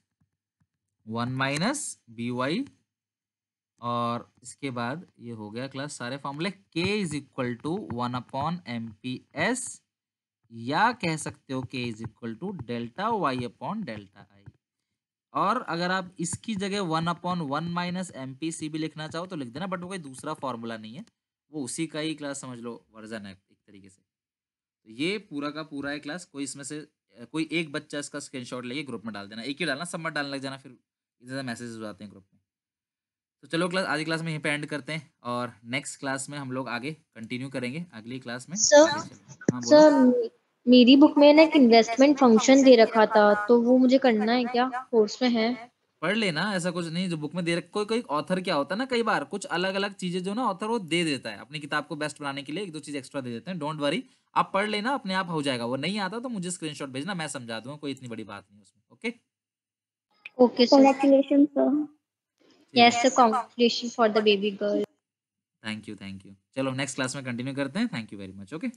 1 minus B Y. और इसके बाद ये हो गया class सारे फॉर्मूले। k is equal to 1/एमपीएस, या कह सकते हो k is equal to delta Y upon delta I. और अगर आप इसकी जगह 1/1 माइनस एमपीसी भी लिखना चाहो तो लिख देना, बट वो कोई दूसरा फॉर्मूला नहीं है, वो उसी का ही क्लास समझ लो वर्जन है एक तरीके से। तो ये पूरा का पूरा है क्लास, कोई इसमें से कोई एक बच्चा इसका स्क्रीनशॉट लेके ग्रुप में डाल देना, एक ही डालना, सब मत डालने लग जाना, फिर इधर मैसेजेस आते हैं ग्रुप में। तो चलो क्लास, आज की क्लास में यहीं पे एंड करते हैं और नेक्स्ट क्लास में हम लोग आगे कंटिन्यू करेंगे अगली क्लास में। सर आगे चलो, हाँ बोलो। सर मेरी बुक में ना एक इन्वेस्टमेंट फंक्शन दे रखा था, तो वो मुझे करना है क्या? कोर्स में है? पढ़ लेना, ऐसा कुछ नहीं जो बुक में दे रख, कोई कोई ऑथर क्या होता है ना, कई बार कुछ अलग अलग चीजें जो ना ऑथर वो दे देता है अपनी किताब को बेस्ट बनाने के लिए, एक दो चीज एक्स्ट्रा दे देते हैं। डोंट वरी, आप पढ़ लेना, अपने आप हो जाएगा। वो नहीं आता तो मुझे स्क्रीनशॉट भेजना, मैं समझा दूंगा, कोई इतनी बड़ी बात नहीं उसमें। Okay okay sir. Congratulations, sir. ठीक यस है, sir, congratulation for the baby girl. Thank you thank you. चलो नेक्स्ट क्लास में कंटिन्यू करते हैं। Thank you very much. Okay.